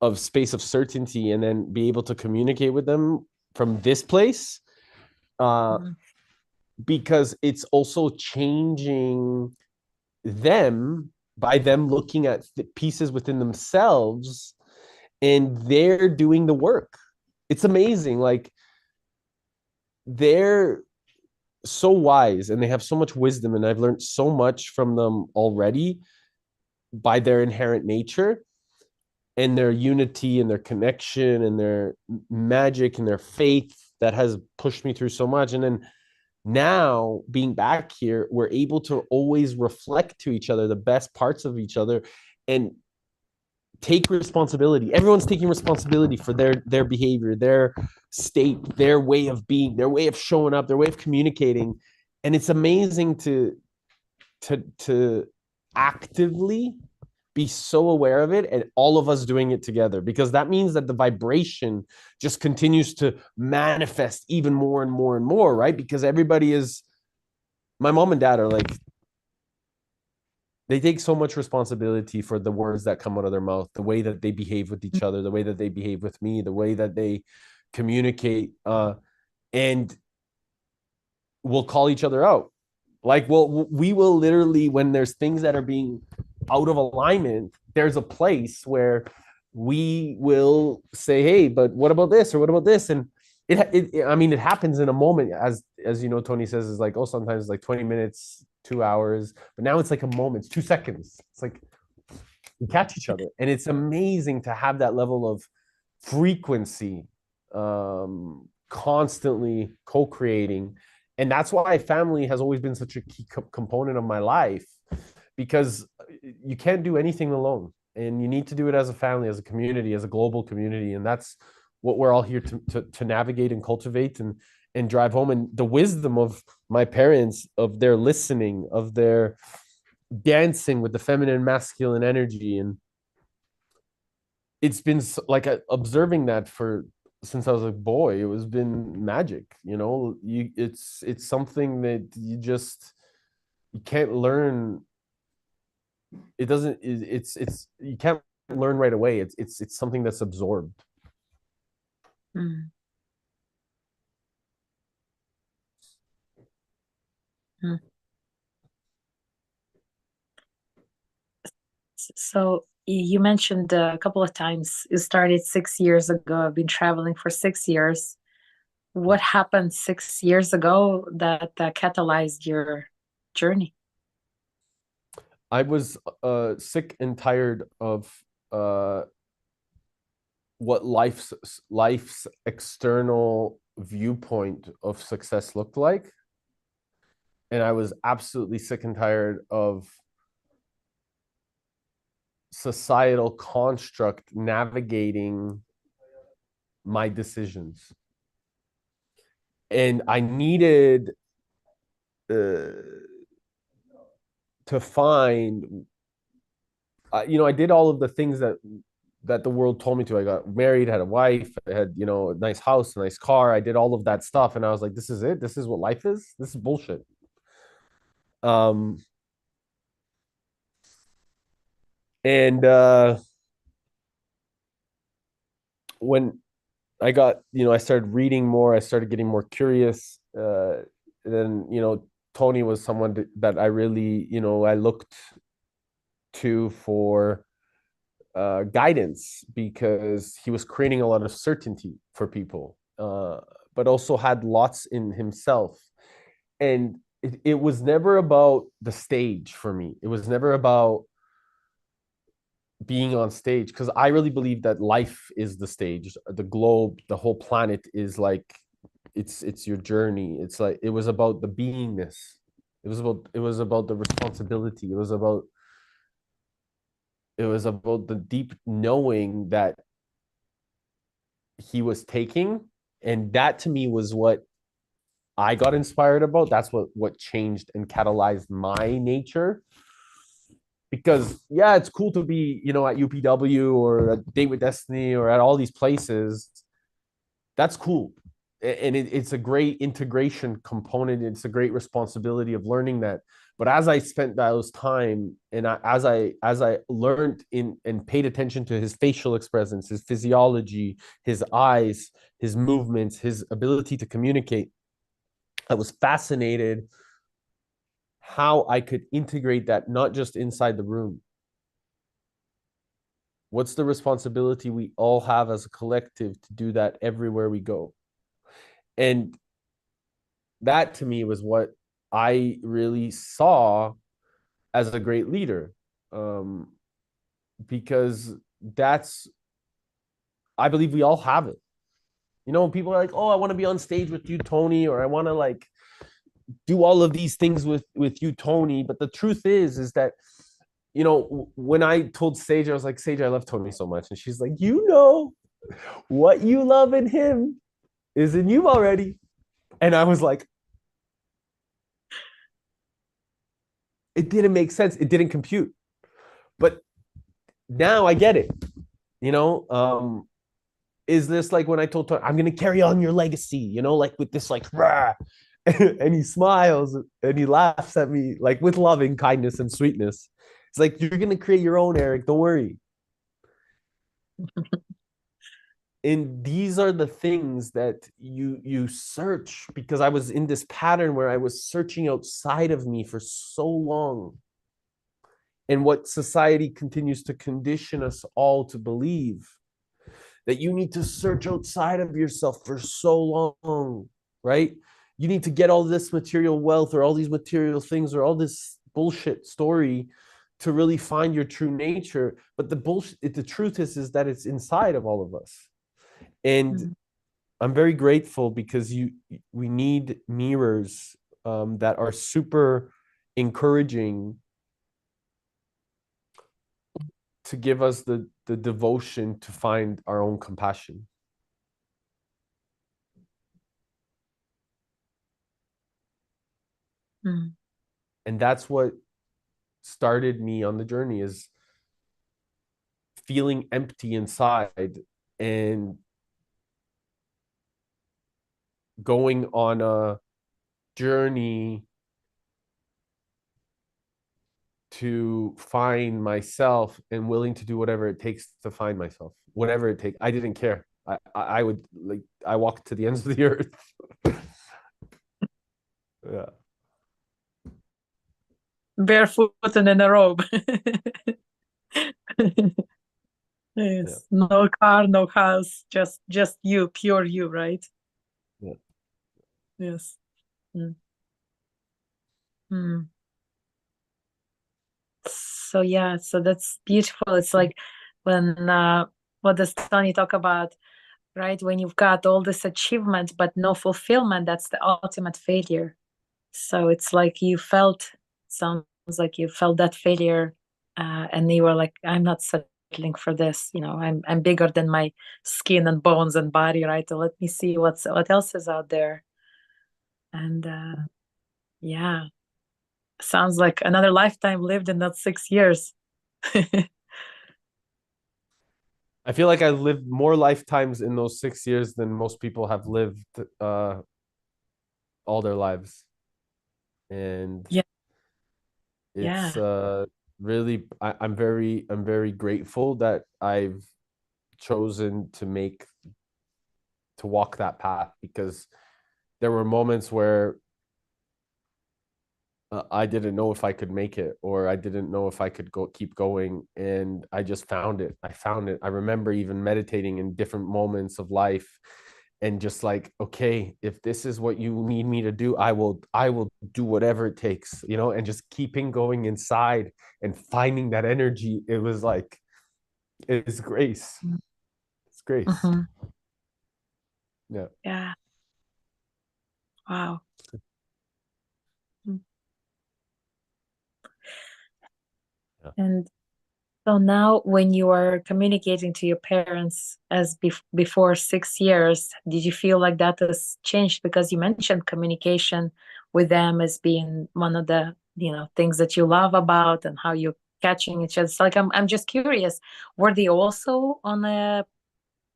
of space of certainty, and then be able to communicate with them from this place. Because it's also changing them by them looking at the pieces within themselves, and they're doing the work. It's amazing. Like, they're so wise and they have so much wisdom, and I've learned so much from them already by their inherent nature and their unity and their connection and their magic and their faith that has pushed me through so much. And then now being back here, we're able to always reflect to each other the best parts of each other and take responsibility. Everyone's taking responsibility for their behavior, their state, their way of being, their way of showing up, their way of communicating. And it's amazing to actively be so aware of it, and all of us doing it together, because that means that the vibration just continues to manifest even more and more and more, right? Because everybody is, my mom and dad are like, they take so much responsibility for the words that come out of their mouth, the way that they behave with each other, the way that they behave with me, the way that they communicate, and we'll call each other out. Like, we will literally, when there's things that are being out of alignment, there's a place where we will say, hey, but what about this? Or what about this? And it happens in a moment, as you know, Tony says, is like, oh, sometimes it's like 20 minutes, 2 hours, but now it's like a moment, 2 seconds. It's like we catch each other. And it's amazing to have that level of frequency, constantly co-creating. And that's why family has always been such a key component of my life, because you can't do anything alone, and you need to do it as a family, as a community, as a global community. And that's what we're all here to navigate and cultivate and drive home. And the wisdom of my parents, of their listening, of their dancing with the feminine masculine energy. And it's been like observing that for since I was a boy. It was been magic, you know. It's something that you can't learn. It doesn't it's you can't learn right away. It's something that's absorbed. Mm. Mm. So you mentioned a couple of times you started 6 years ago. I've been traveling for 6 years. What happened 6 years ago that catalyzed your journey? I was sick and tired of what life's external viewpoint of success looked like. And I was absolutely sick and tired of societal construct navigating my decisions. And I needed to find, I did all of the things that the world told me to. I got married, had a wife, I had, a nice house, a nice car. I did all of that stuff. And I was like, this is it. This is what life is. This is bullshit. And when I got, I started reading more, I started getting more curious. Then, Tony was someone that I really, I looked to for guidance, because he was creating a lot of certainty for people, but also had lots in himself. And it was never about the stage for me. It was never about being on stage, because I really believe that life is the stage. The globe, the whole planet is like, it's your journey. It's like, it was about the beingness. It was about the responsibility. It was about the deep knowing that he was taking. And that to me was what I got inspired about. That's what changed and catalyzed my nature. Because yeah, it's cool to be, at UPW or at Date with Destiny or at all these places. That's cool. And it's a great integration component. It's a great responsibility of learning that. But as I spent those time, and as I learned and paid attention to his facial expressions, his physiology, his eyes, his movements, his ability to communicate, I was fascinated how I could integrate that, not just inside the room. What's the responsibility we all have as a collective to do that everywhere we go? And that to me was what I really saw as a great leader, because I believe we all have it. People are like, oh, I want to be on stage with you, Tony, or I want to like do all of these things with you, Tony. But the truth is that, when I told Sage, I was like, Sage, I love Tony so much. And she's like, what you love in him is in you already. And I was like, it didn't make sense. It didn't compute. But now I get it. Is this like when I told Tony, I'm going to carry on your legacy, like with this, like, rah. And he smiles and he laughs at me, like with loving kindness and sweetness. It's like, you're going to create your own, Eric. Don't worry. And these are the things that you search, because I was in this pattern where I was searching outside of me for so long. And what society continues to condition us all to believe, that you need to search outside of yourself for so long, right? You need to get all this material wealth or all these material things or all this bullshit story to really find your true nature. But the truth is that it's inside of all of us. And I'm very grateful, because we need mirrors that are super encouraging to give us the devotion to find our own compassion. And that's what started me on the journey, is feeling empty inside and going on a journey to find myself and willing to do whatever it takes to find myself, whatever it takes. I didn't care. I would, like, I walked to the ends of the earth. Yeah. Barefoot and in a robe. Yes. Yeah. No car, no house, just you, pure you, right? Yeah. Yes. Mm. Mm. So yeah, so that's beautiful. It's like when what does Tony talk about, right? When you've got all this achievement but no fulfillment, that's the ultimate failure. So it's like you felt, sounds like you felt that failure, and you were like, I'm not settling for this. You know, I'm bigger than my skin and bones and body, right? So let me see what else is out there. And yeah, sounds like another lifetime lived in that 6 years. I feel like I lived more lifetimes in those 6 years than most people have lived all their lives. And Yeah. it's Yeah. really, I'm very grateful that I've chosen to walk that path, because there were moments where I didn't know if I could make it, or I didn't know if I could keep going, and I just found it. I found it. I remember even meditating in different moments of life, and just like, okay, if this is what you need me to do, I will do whatever it takes, and just keeping going inside and finding that energy. It was like, it's grace. It's grace. Mm-hmm. Yeah. Yeah. Wow. Yeah. And so now, when you are communicating to your parents as before 6 years, did you feel like that has changed? Because you mentioned communication with them as being one of the things that you love about, and how you're catching each other. So like I'm just curious, were they also on a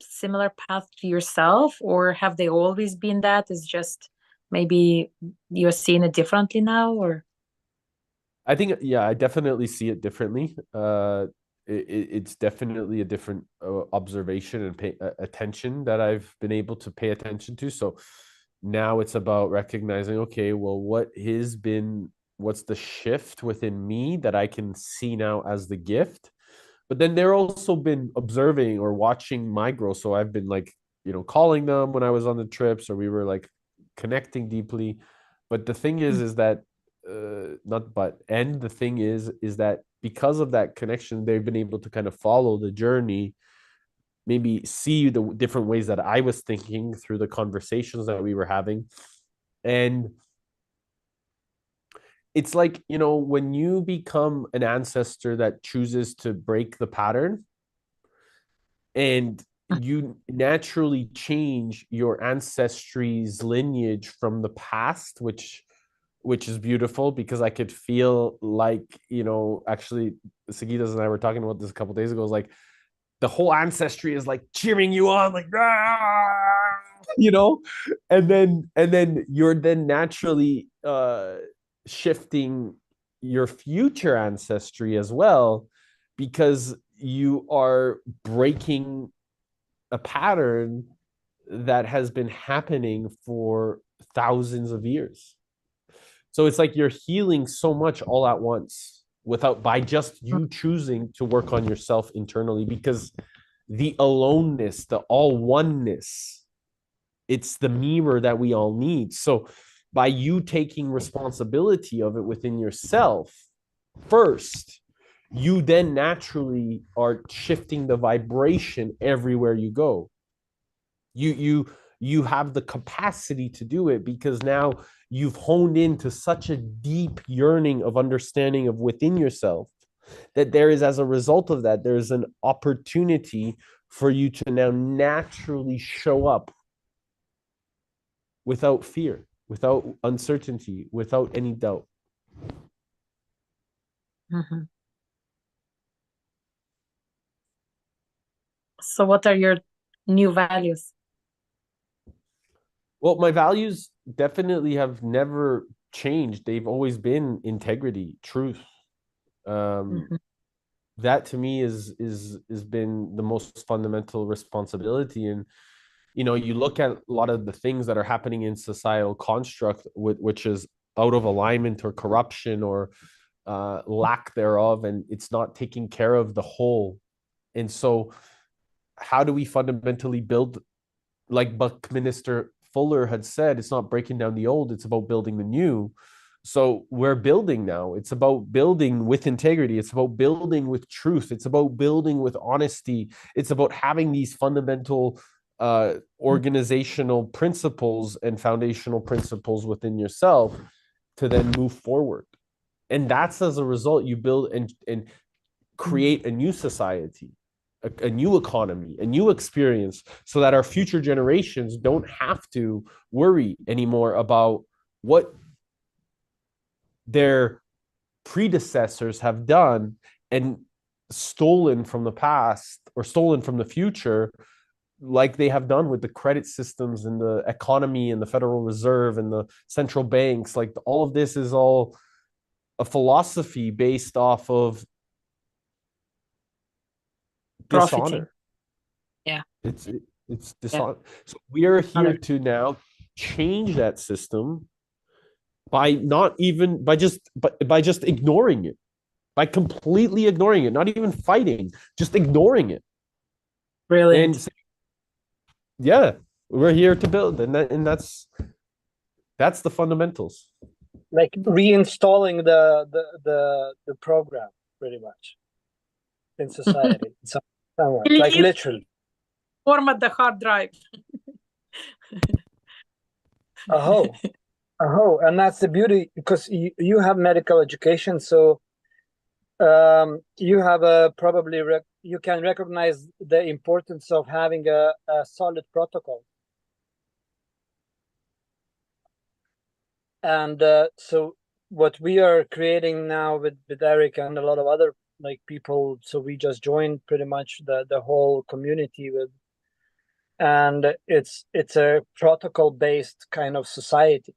similar path to yourself, or have they always been that? Is just maybe you're seeing it differently now, or? I think, yeah, I definitely see it differently. It's definitely a different observation and attention that I've been able to pay attention to. So now it's about recognizing, okay, well, what's the shift within me that I can see now as the gift? But then they're also been observing or watching my growth. So I've been like, calling them when I was on the trips, or we were like connecting deeply. But the thing is that the thing is that because of that connection, they've been able to kind of follow the journey, maybe see the different ways that I was thinking through the conversations that we were having. And it's like, when you become an ancestor that chooses to break the pattern, and you naturally change your ancestry's lineage from the past, which is beautiful, because I could feel like, actually, Sagitas and I were talking about this a couple of days ago. It's like the whole ancestry is like cheering you on, like, you know, and then you're then naturally shifting your future ancestry as well, because you are breaking a pattern that has been happening for thousands of years. So it's like you're healing so much all at once, by just you choosing to work on yourself internally, because the aloneness, the all oneness, it's the mirror that we all need. So by you taking responsibility of it within yourself first, you then naturally are shifting the vibration everywhere you go. You have the capacity to do it, because now you've honed into such a deep yearning of understanding of within yourself, that there is, as a result of that, there's an opportunity for you to now naturally show up without fear, without uncertainty, without any doubt. Mhm. So what are your new values? Well, my values definitely have never changed. They've always been integrity, truth. Mhm. That to me is been the most fundamental responsibility. And you look at a lot of the things that are happening in societal construct, which is out of alignment or corruption or lack thereof, and it's not taking care of the whole. And so, how do we fundamentally build, like Buckminster Fuller had said, it's not breaking down the old, it's about building the new. So we're building now. It's about building with integrity. It's about building with truth. It's about building with honesty. It's about having these fundamental organizational principles and foundational principles within yourself to then move forward. And that's as a result, you build and create a new society, a new economy, a new experience, so that our future generations don't have to worry anymore about what their predecessors have done and stolen from the past or stolen from the future, like they have done with the credit systems and the economy and the Federal Reserve and the central banks. Like all of this is all a philosophy based off of Profiting. dishonor. Yeah. It's dishonor. So we are here to now change that system by just ignoring it, by completely ignoring it, not even fighting, just ignoring it. Brilliant. And yeah, we're here to build, and that's the fundamentals. Like reinstalling the program, pretty much, in society, somewhat, like literally. Format the hard drive. Oh, and that's the beauty, because you have medical education, so you have probably you can recognize the importance of having a solid protocol. And so what we are creating now with Eric and a lot of other people, so we just joined pretty much the whole community with, and it's a protocol based kind of society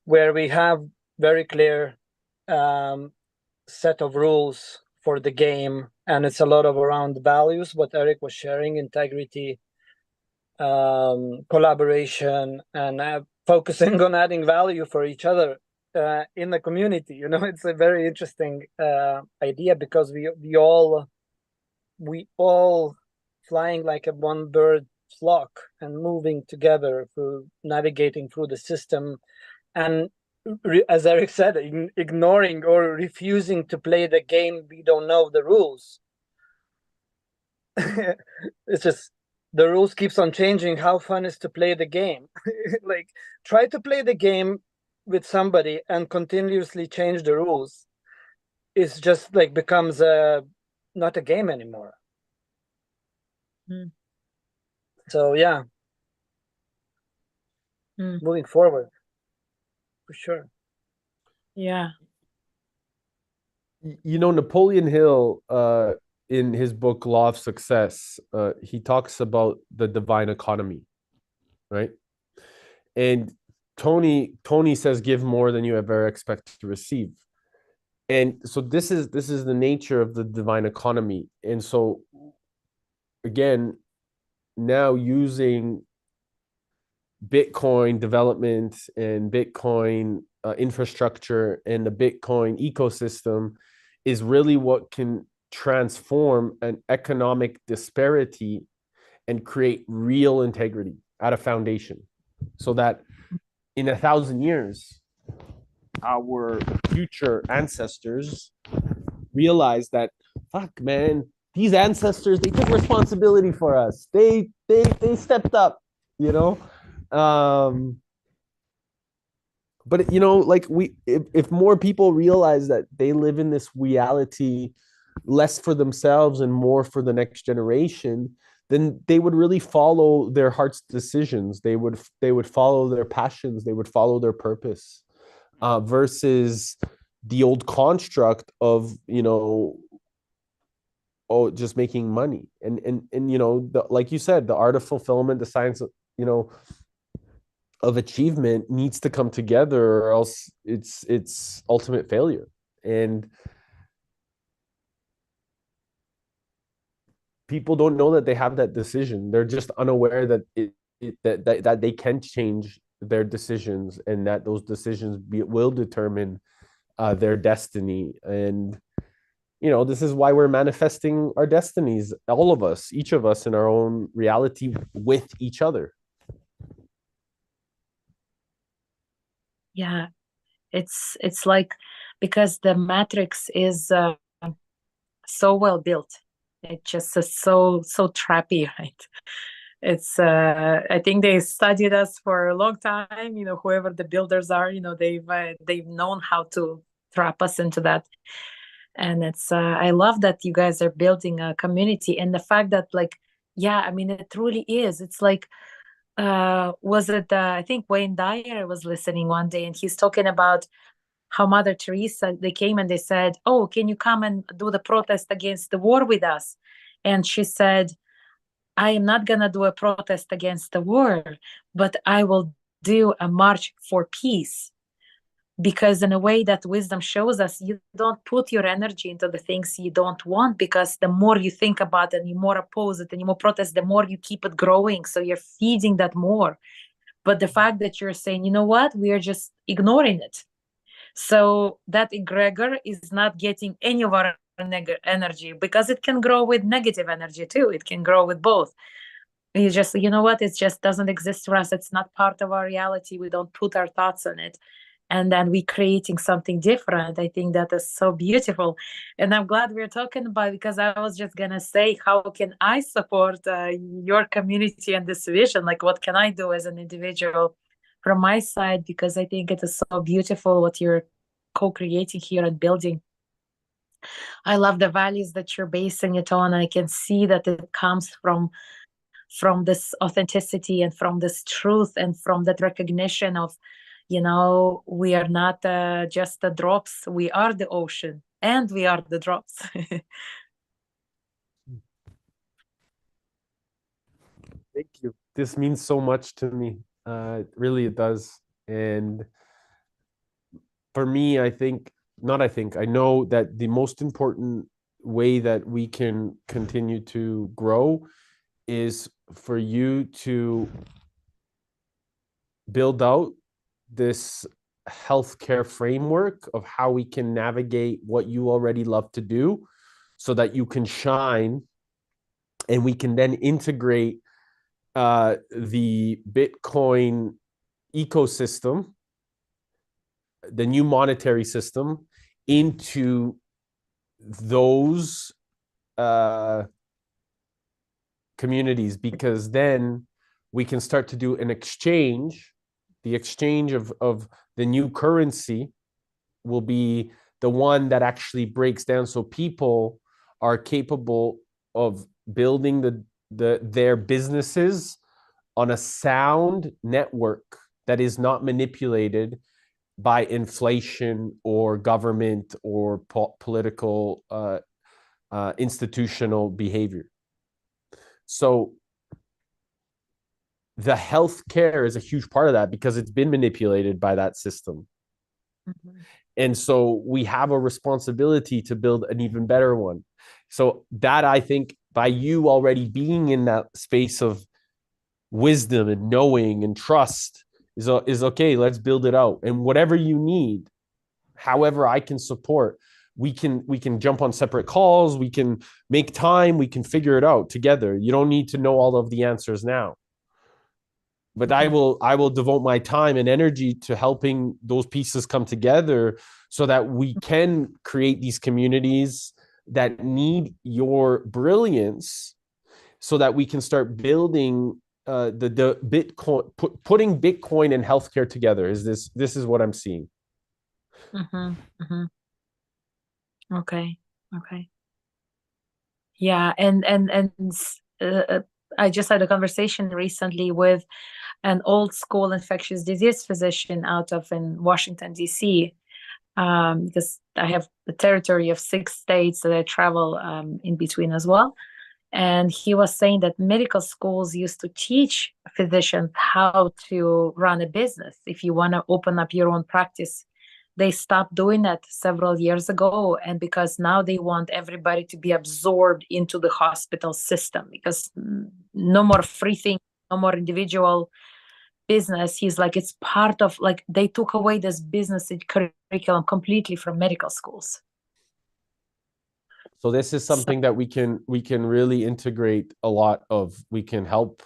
where we have very clear set of rules for the game, and it's a lot of around values, what Eric was sharing: integrity, collaboration, and focusing on adding value for each other in the community. It's a very interesting idea, because we all flying like a one bird flock and moving together through navigating through the system, and as Eric said, ignoring or refusing to play the game. We don't know the rules. It's just the rules keeps on changing. How fun is to play the game? Like, try to play the game with somebody and continuously change the rules. It's just like becomes not a game anymore. So yeah, moving forward, for sure. Yeah. Napoleon Hill, in his book Law of Success, he talks about the divine economy, right? And Tony says, give more than you ever expect to receive. And so this is the nature of the divine economy. And so again, now using Bitcoin development and Bitcoin infrastructure and the Bitcoin ecosystem is really what can transform an economic disparity and create real integrity at a foundation, so that in 1,000 years, our future ancestors realize that, fuck, man, these ancestors, they took responsibility for us. They stepped up, but if more people realize that they live in this reality less for themselves and more for the next generation, then they would really follow their heart's decisions. They would follow their passions. They would follow their purpose, versus the old construct of, just making money. And like you said, the art of fulfillment, the science of, of achievement needs to come together, or else it's ultimate failure. And people don't know that they have that decision. They're just unaware that that they can change their decisions, and that those decisions will determine their destiny. And this is why we're manifesting our destinies, all of us, each of us, in our own reality with each other. Yeah, it's like, because the matrix is so well built. It just is so trappy, right? It's I think they studied us for a long time, whoever the builders are, they've known how to trap us into that. And it's I love that you guys are building a community, and the fact that, like, yeah, I mean, it truly is. It's like, was it I think Wayne Dyer was listening one day, and he's talking about how Mother Teresa, they came and they said, oh, can you come and do the protest against the war with us? And she said, I am not going to do a protest against the war, but I will do a march for peace. Because in a way that wisdom shows us, you don't put your energy into the things you don't want, because the more you think about it and you more oppose it and you more protest, the more you keep it growing. So you're feeding that more. But the fact that you're saying, you know what, we are just ignoring it. So that egregor is not getting any of our energy, because it can grow with negative energy too. It can grow with both. You just, you know what, it just doesn't exist for us. It's not part of our reality. We don't put our thoughts on it. And then we creating something different. I think that is so beautiful. And I'm glad we're talking about it, because I was just going to say, how can I support your community and this vision? Like, what can I do as an individual from my side? Because I think it is so beautiful what you're co-creating here and building. I love the values that you're basing it on. I can see that it comes from this authenticity and from this truth and from that recognition of, we are not just the drops. We are the ocean, and we are the drops. Thank you. This means so much to me. Really, it does. And for me, I know that the most important way that we can continue to grow is for you to build out this healthcare framework of how we can navigate what you already love to do, so that you can shine, and we can then integrate the Bitcoin ecosystem, the new monetary system, into those communities, because then we can start to do an exchange. The exchange of the new currency will be the one that actually breaks down, so people are capable of building their businesses on a sound network that is not manipulated by inflation or government or political institutional behavior. So the healthcare is a huge part of that, because it's been manipulated by that system. Mm-hmm. And so we have a responsibility to build an even better one. So that, I think, by you already being in that space of wisdom and knowing and trust is okay. Let's build it out. And whatever you need, however I can support, we can jump on separate calls. We can make time. We can figure it out together. You don't need to know all of the answers now. But I will devote my time and energy to helping those pieces come together, so that we can create these communities that need your brilliance, so that we can start building the Bitcoin, putting Bitcoin and healthcare together. This is what I'm seeing. Mm-hmm. Mm-hmm. Okay. Yeah, and I just had a conversation recently with an old school infectious disease physician out of in Washington, D.C. because I have the territory of 6 states that I travel in between as well. And he was saying that medical schools used to teach physicians how to run a business. If you want to open up your own practice, they stopped doing that several years ago. And because now they want everybody to be absorbed into the hospital system, because no more free thinking, no more individual business. He's like, it's part of, like, they took away this business curriculum completely from medical schools. So this is something that we can really integrate a lot of. We can help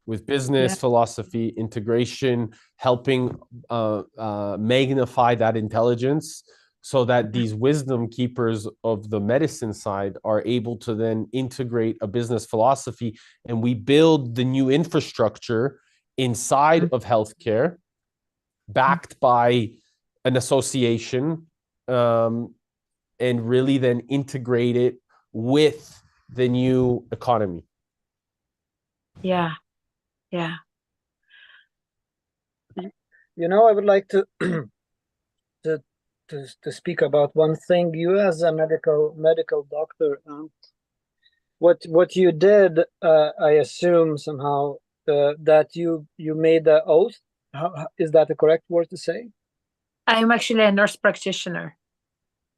with business philosophy integration, helping magnify that intelligence, so that these wisdom keepers of the medicine side are able to then integrate a business philosophy, and we build the new infrastructure inside of healthcare, backed by an association, and really then integrate it with the new economy. Yeah. You know, I would like to to speak about one thing. You, as a medical doctor, what you did, I assume somehow that you made the oath. Is that the correct word to say? I'm actually a nurse practitioner.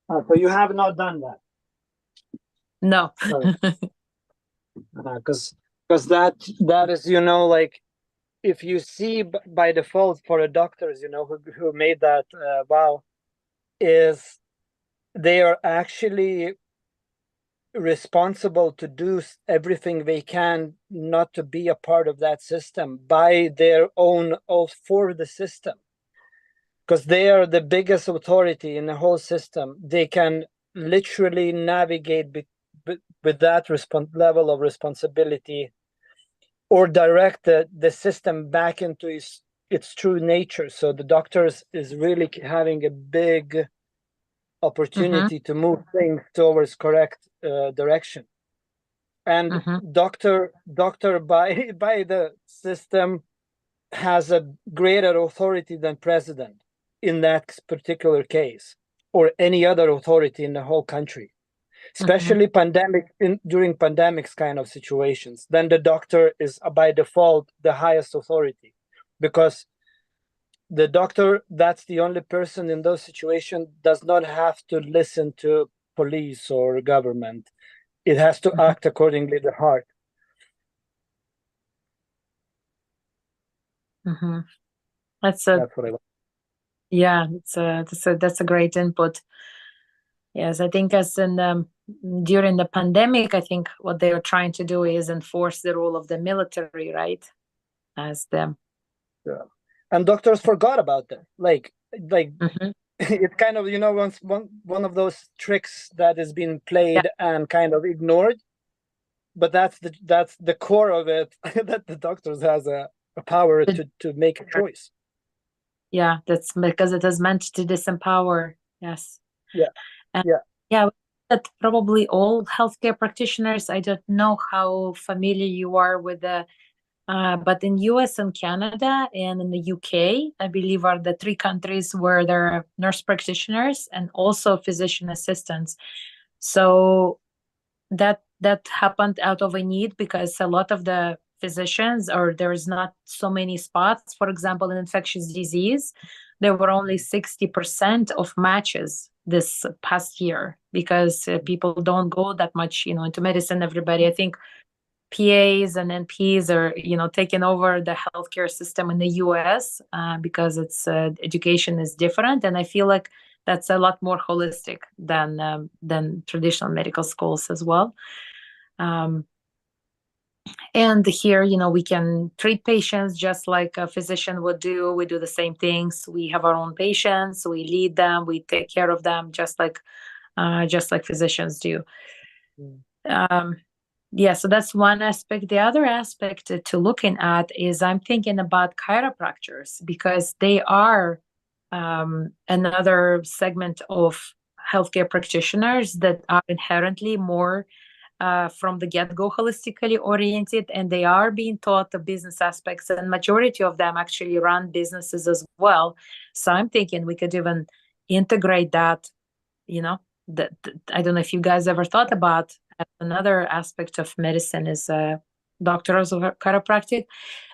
So you have not done that? No. Because that is, you know, like, if you see by default for the doctors, you know, who made that vow, is they are actually responsible to do everything they can not to be a part of that system by their own oath for the system, because they are the biggest authority in the whole system. They can literally navigate with that level of responsibility, or direct the system back into its true nature. So the doctors is really having a big opportunity to move things towards correct direction. And doctor by the system has a greater authority than president in that particular case, or any other authority in the whole country, especially during pandemics kind of situations. Then the doctor is by default the highest authority, because the doctor, that's the only person in those situations, does not have to listen to police or government. It has to act accordingly to the heart. That's what I want. Yeah, that's a great input. Yes, I think as in during the pandemic, I think what they are trying to do is enforce the role of the military, right? As them. Yeah. And doctors forgot about that. Like it's kind of, you know, one of those tricks that is being played and kind of ignored. But that's the core of it, that the doctors has a power to make a choice. Yeah, that's because it is meant to disempower. Yes. Yeah. That probably all healthcare practitioners. I don't know how familiar you are with the, but in US and Canada and in the UK, I believe are the 3 countries where there are nurse practitioners and also physician assistants. So that happened out of a need, because a lot of the physicians, or there's not so many spots. For example, in infectious disease, there were only 60% of matches this past year, because people don't go that much, you know, into medicine. Everybody, I think PAs and NPs are, you know, taking over the healthcare system in the US because it's education is different. And I feel like that's a lot more holistic than traditional medical schools as well. And here, you know, we can treat patients just like a physician would do. We do the same things. We have our own patients. We lead them. We take care of them just like physicians do. Yeah, so that's one aspect. The other aspect to looking at is I'm thinking about chiropractors, because they are another segment of healthcare practitioners that are inherently more from the get-go holistically oriented, and they are being taught the business aspects, and majority of them actually run businesses as well. So I'm thinking we could even integrate that, that I don't know if you guys ever thought about another aspect of medicine is doctors of chiropractic,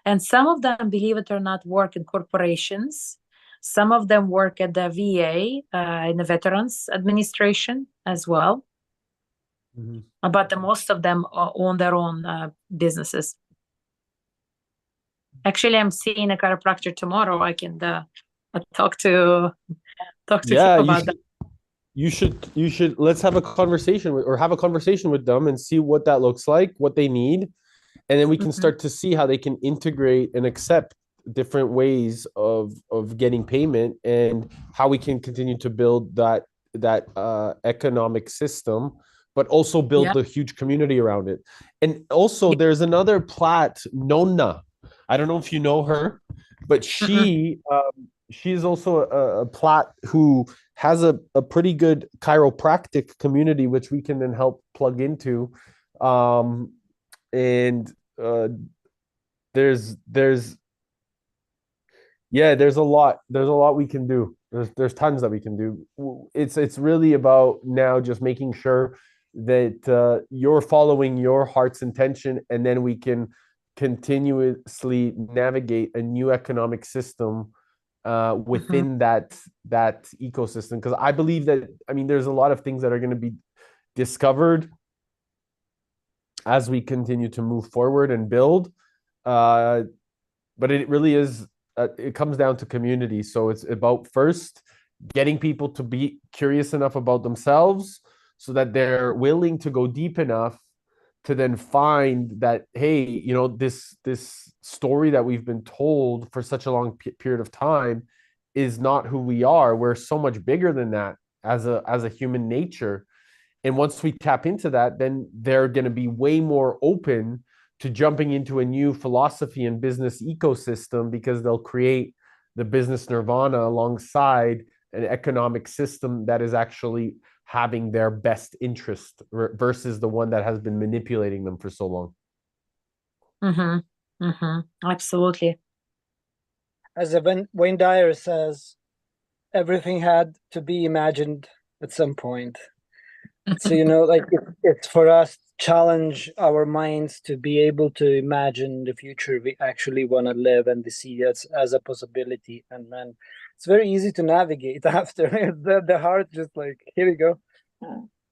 and some of them, believe it or not, work in corporations. Some of them work at the VA, in the Veterans Administration as well. But the most of them own their own businesses. Actually, I'm seeing a chiropractor tomorrow. I can talk to him about that. You should let's have a conversation with them and see what that looks like, what they need, and then we can start to see how they can integrate and accept different ways of getting payment, and how we can continue to build that economic system, but also build a huge community around it. And also there's another plat, Nonna. I don't know if you know her, but she's also a plat who has a pretty good chiropractic community, which we can then help plug into. There's a lot we can do. There's tons that we can do. It's really about now just making sure that you're following your heart's intention, and then we can continuously navigate a new economic system within that ecosystem. Because I believe that, there's a lot of things that are going to be discovered as we continue to move forward and build, but it really is it comes down to community. So it's about first getting people to be curious enough about themselves so that they're willing to go deep enough to then find that, hey, this story that we've been told for such a long period of time is not who we are. We're so much bigger than that as a human nature. And once we tap into that, then they're going to be way more open to jumping into a new philosophy and business ecosystem, because they'll create the business nirvana alongside an economic system that is actually having their best interest versus the one that has been manipulating them for so long. Absolutely. As Wayne Dyer says, everything had to be imagined at some point. So, it's for us to challenge our minds to be able to imagine the future we actually want to live and to see it as a possibility. And then it's very easy to navigate after. The heart just like, here we go.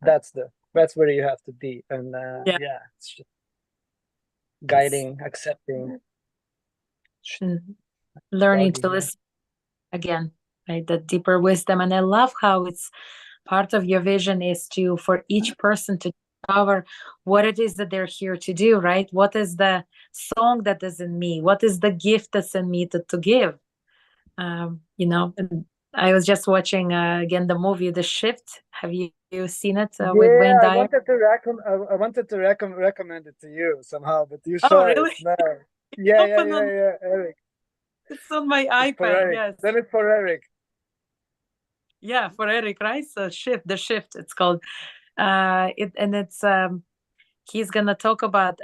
That's where you have to be. And it's just guiding, accepting, learning to listen again, right? The deeper wisdom. And I love how it's part of your vision is for each person to discover what it is that they're here to do, right? What is the song that is in me? What is the gift that's in me to give? And I was just watching again the movie The Shift. Have you seen it with Wayne Dyer? I wanted to recommend it to you somehow, but you saw really? It now. Yeah, Eric. It's on my iPad. Yes. Then it's for Eric. Yeah, for Eric, right? So The Shift, it's called. It's he's gonna talk about.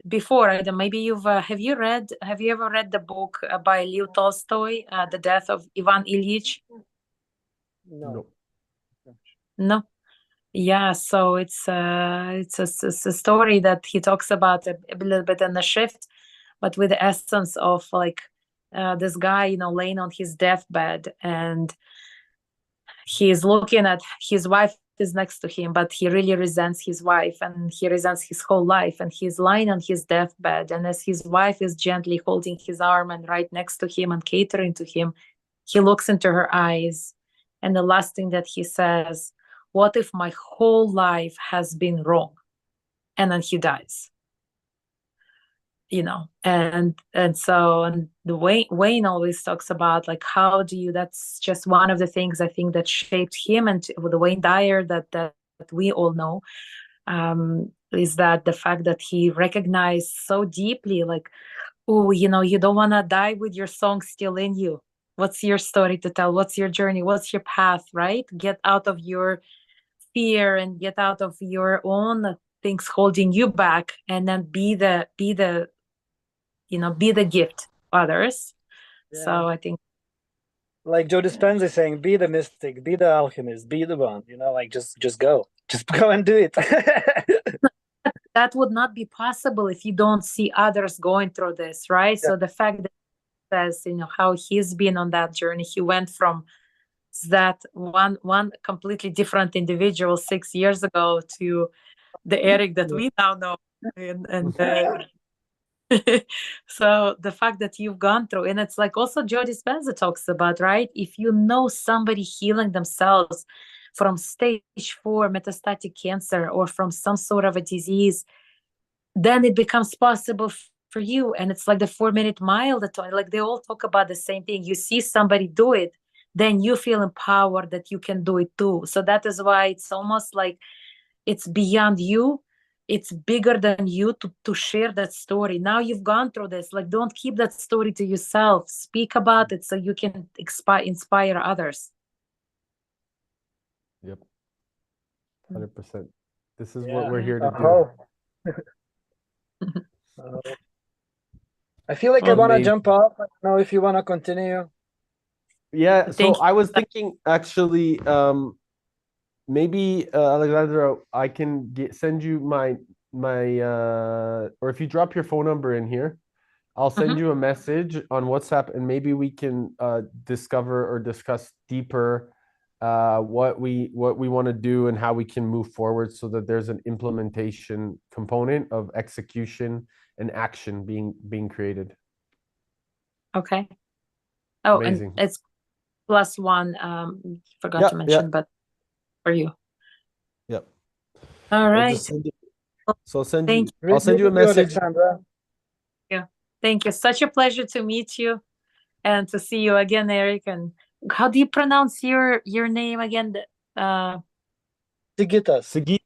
Before, maybe have you ever read the book by Leo Tolstoy, The Death of Ivan Ilyich? No. Yeah, so it's a story that he talks about a little bit in The Shift, but with the essence of this guy, laying on his deathbed, and he's looking at his wife is next to him, but he really resents his wife, and he resents his whole life, and he's lying on his deathbed, and as his wife is gently holding his arm and right next to him and catering to him, he looks into her eyes, and the last thing that he says, what if my whole life has been wrong? And then he dies. And the Wayne always talks about how do you, that's just one of the things I think that shaped him, and with the Wayne Dyer that we all know, is that the fact that he recognized so deeply you don't want to die with your song still in you. What's your story to tell? What's your journey? What's your path, right? Get out of your fear and get out of your own things holding you back, and then be the gift to others. So I think like Joe Dispenza is saying, be the mystic, be the alchemist, be the one, you know, like just go. Just go and do it. That would not be possible if you don't see others going through this, right? Yeah. So the fact that says, you know, how he's been on that journey, he went from that one completely different individual 6 years ago to the Eric that we now know, and so the fact that you've gone through, and it's like also Joe Dispenza talks about, right? If you know somebody healing themselves from stage 4 metastatic cancer or from some sort of a disease, then it becomes possible for you. And it's like the 4-minute mile, that like they all talk about the same thing. You see somebody do it, then you feel empowered that you can do it too. So that is why it's almost like it's beyond you, it's bigger than you to share that story. Now you've gone through this, like don't keep that story to yourself, speak about it so you can inspire others. Yep. 100%. This is Yeah. what we're here to do. I feel like I want to Amazing. jump off. I don't know if you want to continue. Yeah, so Thank you. I was thinking actually, maybe Alexandra, I can send you my or if you drop your phone number in here, I'll send you a message on WhatsApp, and maybe we can discover or discuss deeper what we want to do and how we can move forward, so that there's an implementation component of execution and action being created. Okay. Oh, Amazing. and it's +1. Forgot to mention, but for you. Yep. All right. So I'll send Thank you. I'll send you a message. Alexandra. you. Thank you. Such a pleasure to meet you and to see you again, Eric. And how do you pronounce your name again? Sigitas. Sigita?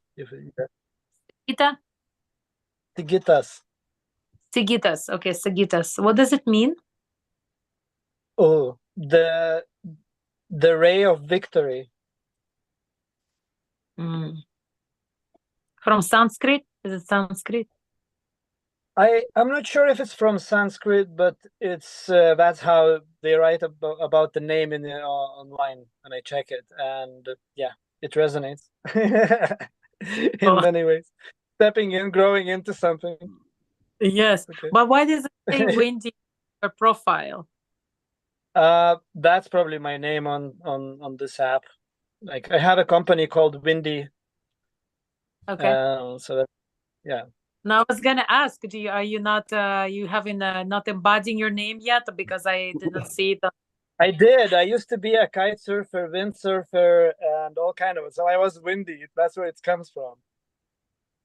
Sigitas. Sigitas. Okay, Sigitas. What does it mean? Oh, the ray of victory. From Sanskrit? Is it Sanskrit? I'm not sure if it's from Sanskrit, but it's that's how they write about the name in online, and I check it, and yeah, it resonates in many ways. Stepping in, growing into something. Yes, okay. But why does it say Windy profile? That's probably my name on this app. Like I have a company called Windy. Okay. So that, yeah. Now I was gonna ask, are you not you haven't not embodying your name yet, because I didn't see it. I did. I used to be a kite surfer, windsurfer, and all kind of it. So I was windy. That's where it comes from.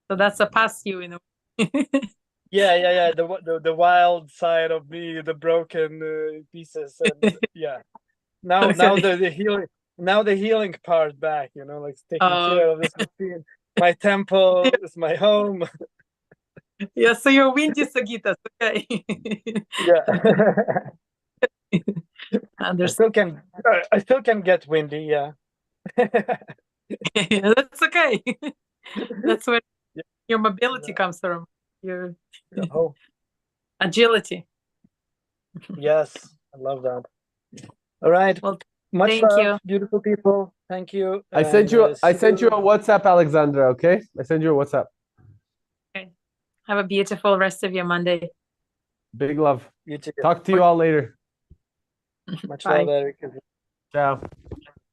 So that's a past you, you know. Yeah. The wild side of me, the broken pieces, and yeah. Now the healing. Now the healing part back. You know, like taking care of this machine. My temple is my home. Yeah, so you're windy Sagitas, okay. Yeah. I still can get windy, yeah. That's okay. That's where your mobility comes from. Your agility. Yes, I love that. All right. Well, much love, you, beautiful people. Thank you. I sent you a WhatsApp, Alexandra. Okay, I sent you a WhatsApp. Okay. Have a beautiful rest of your Monday. Big love. You too. Talk to you all later. Much love, Eric. Ciao.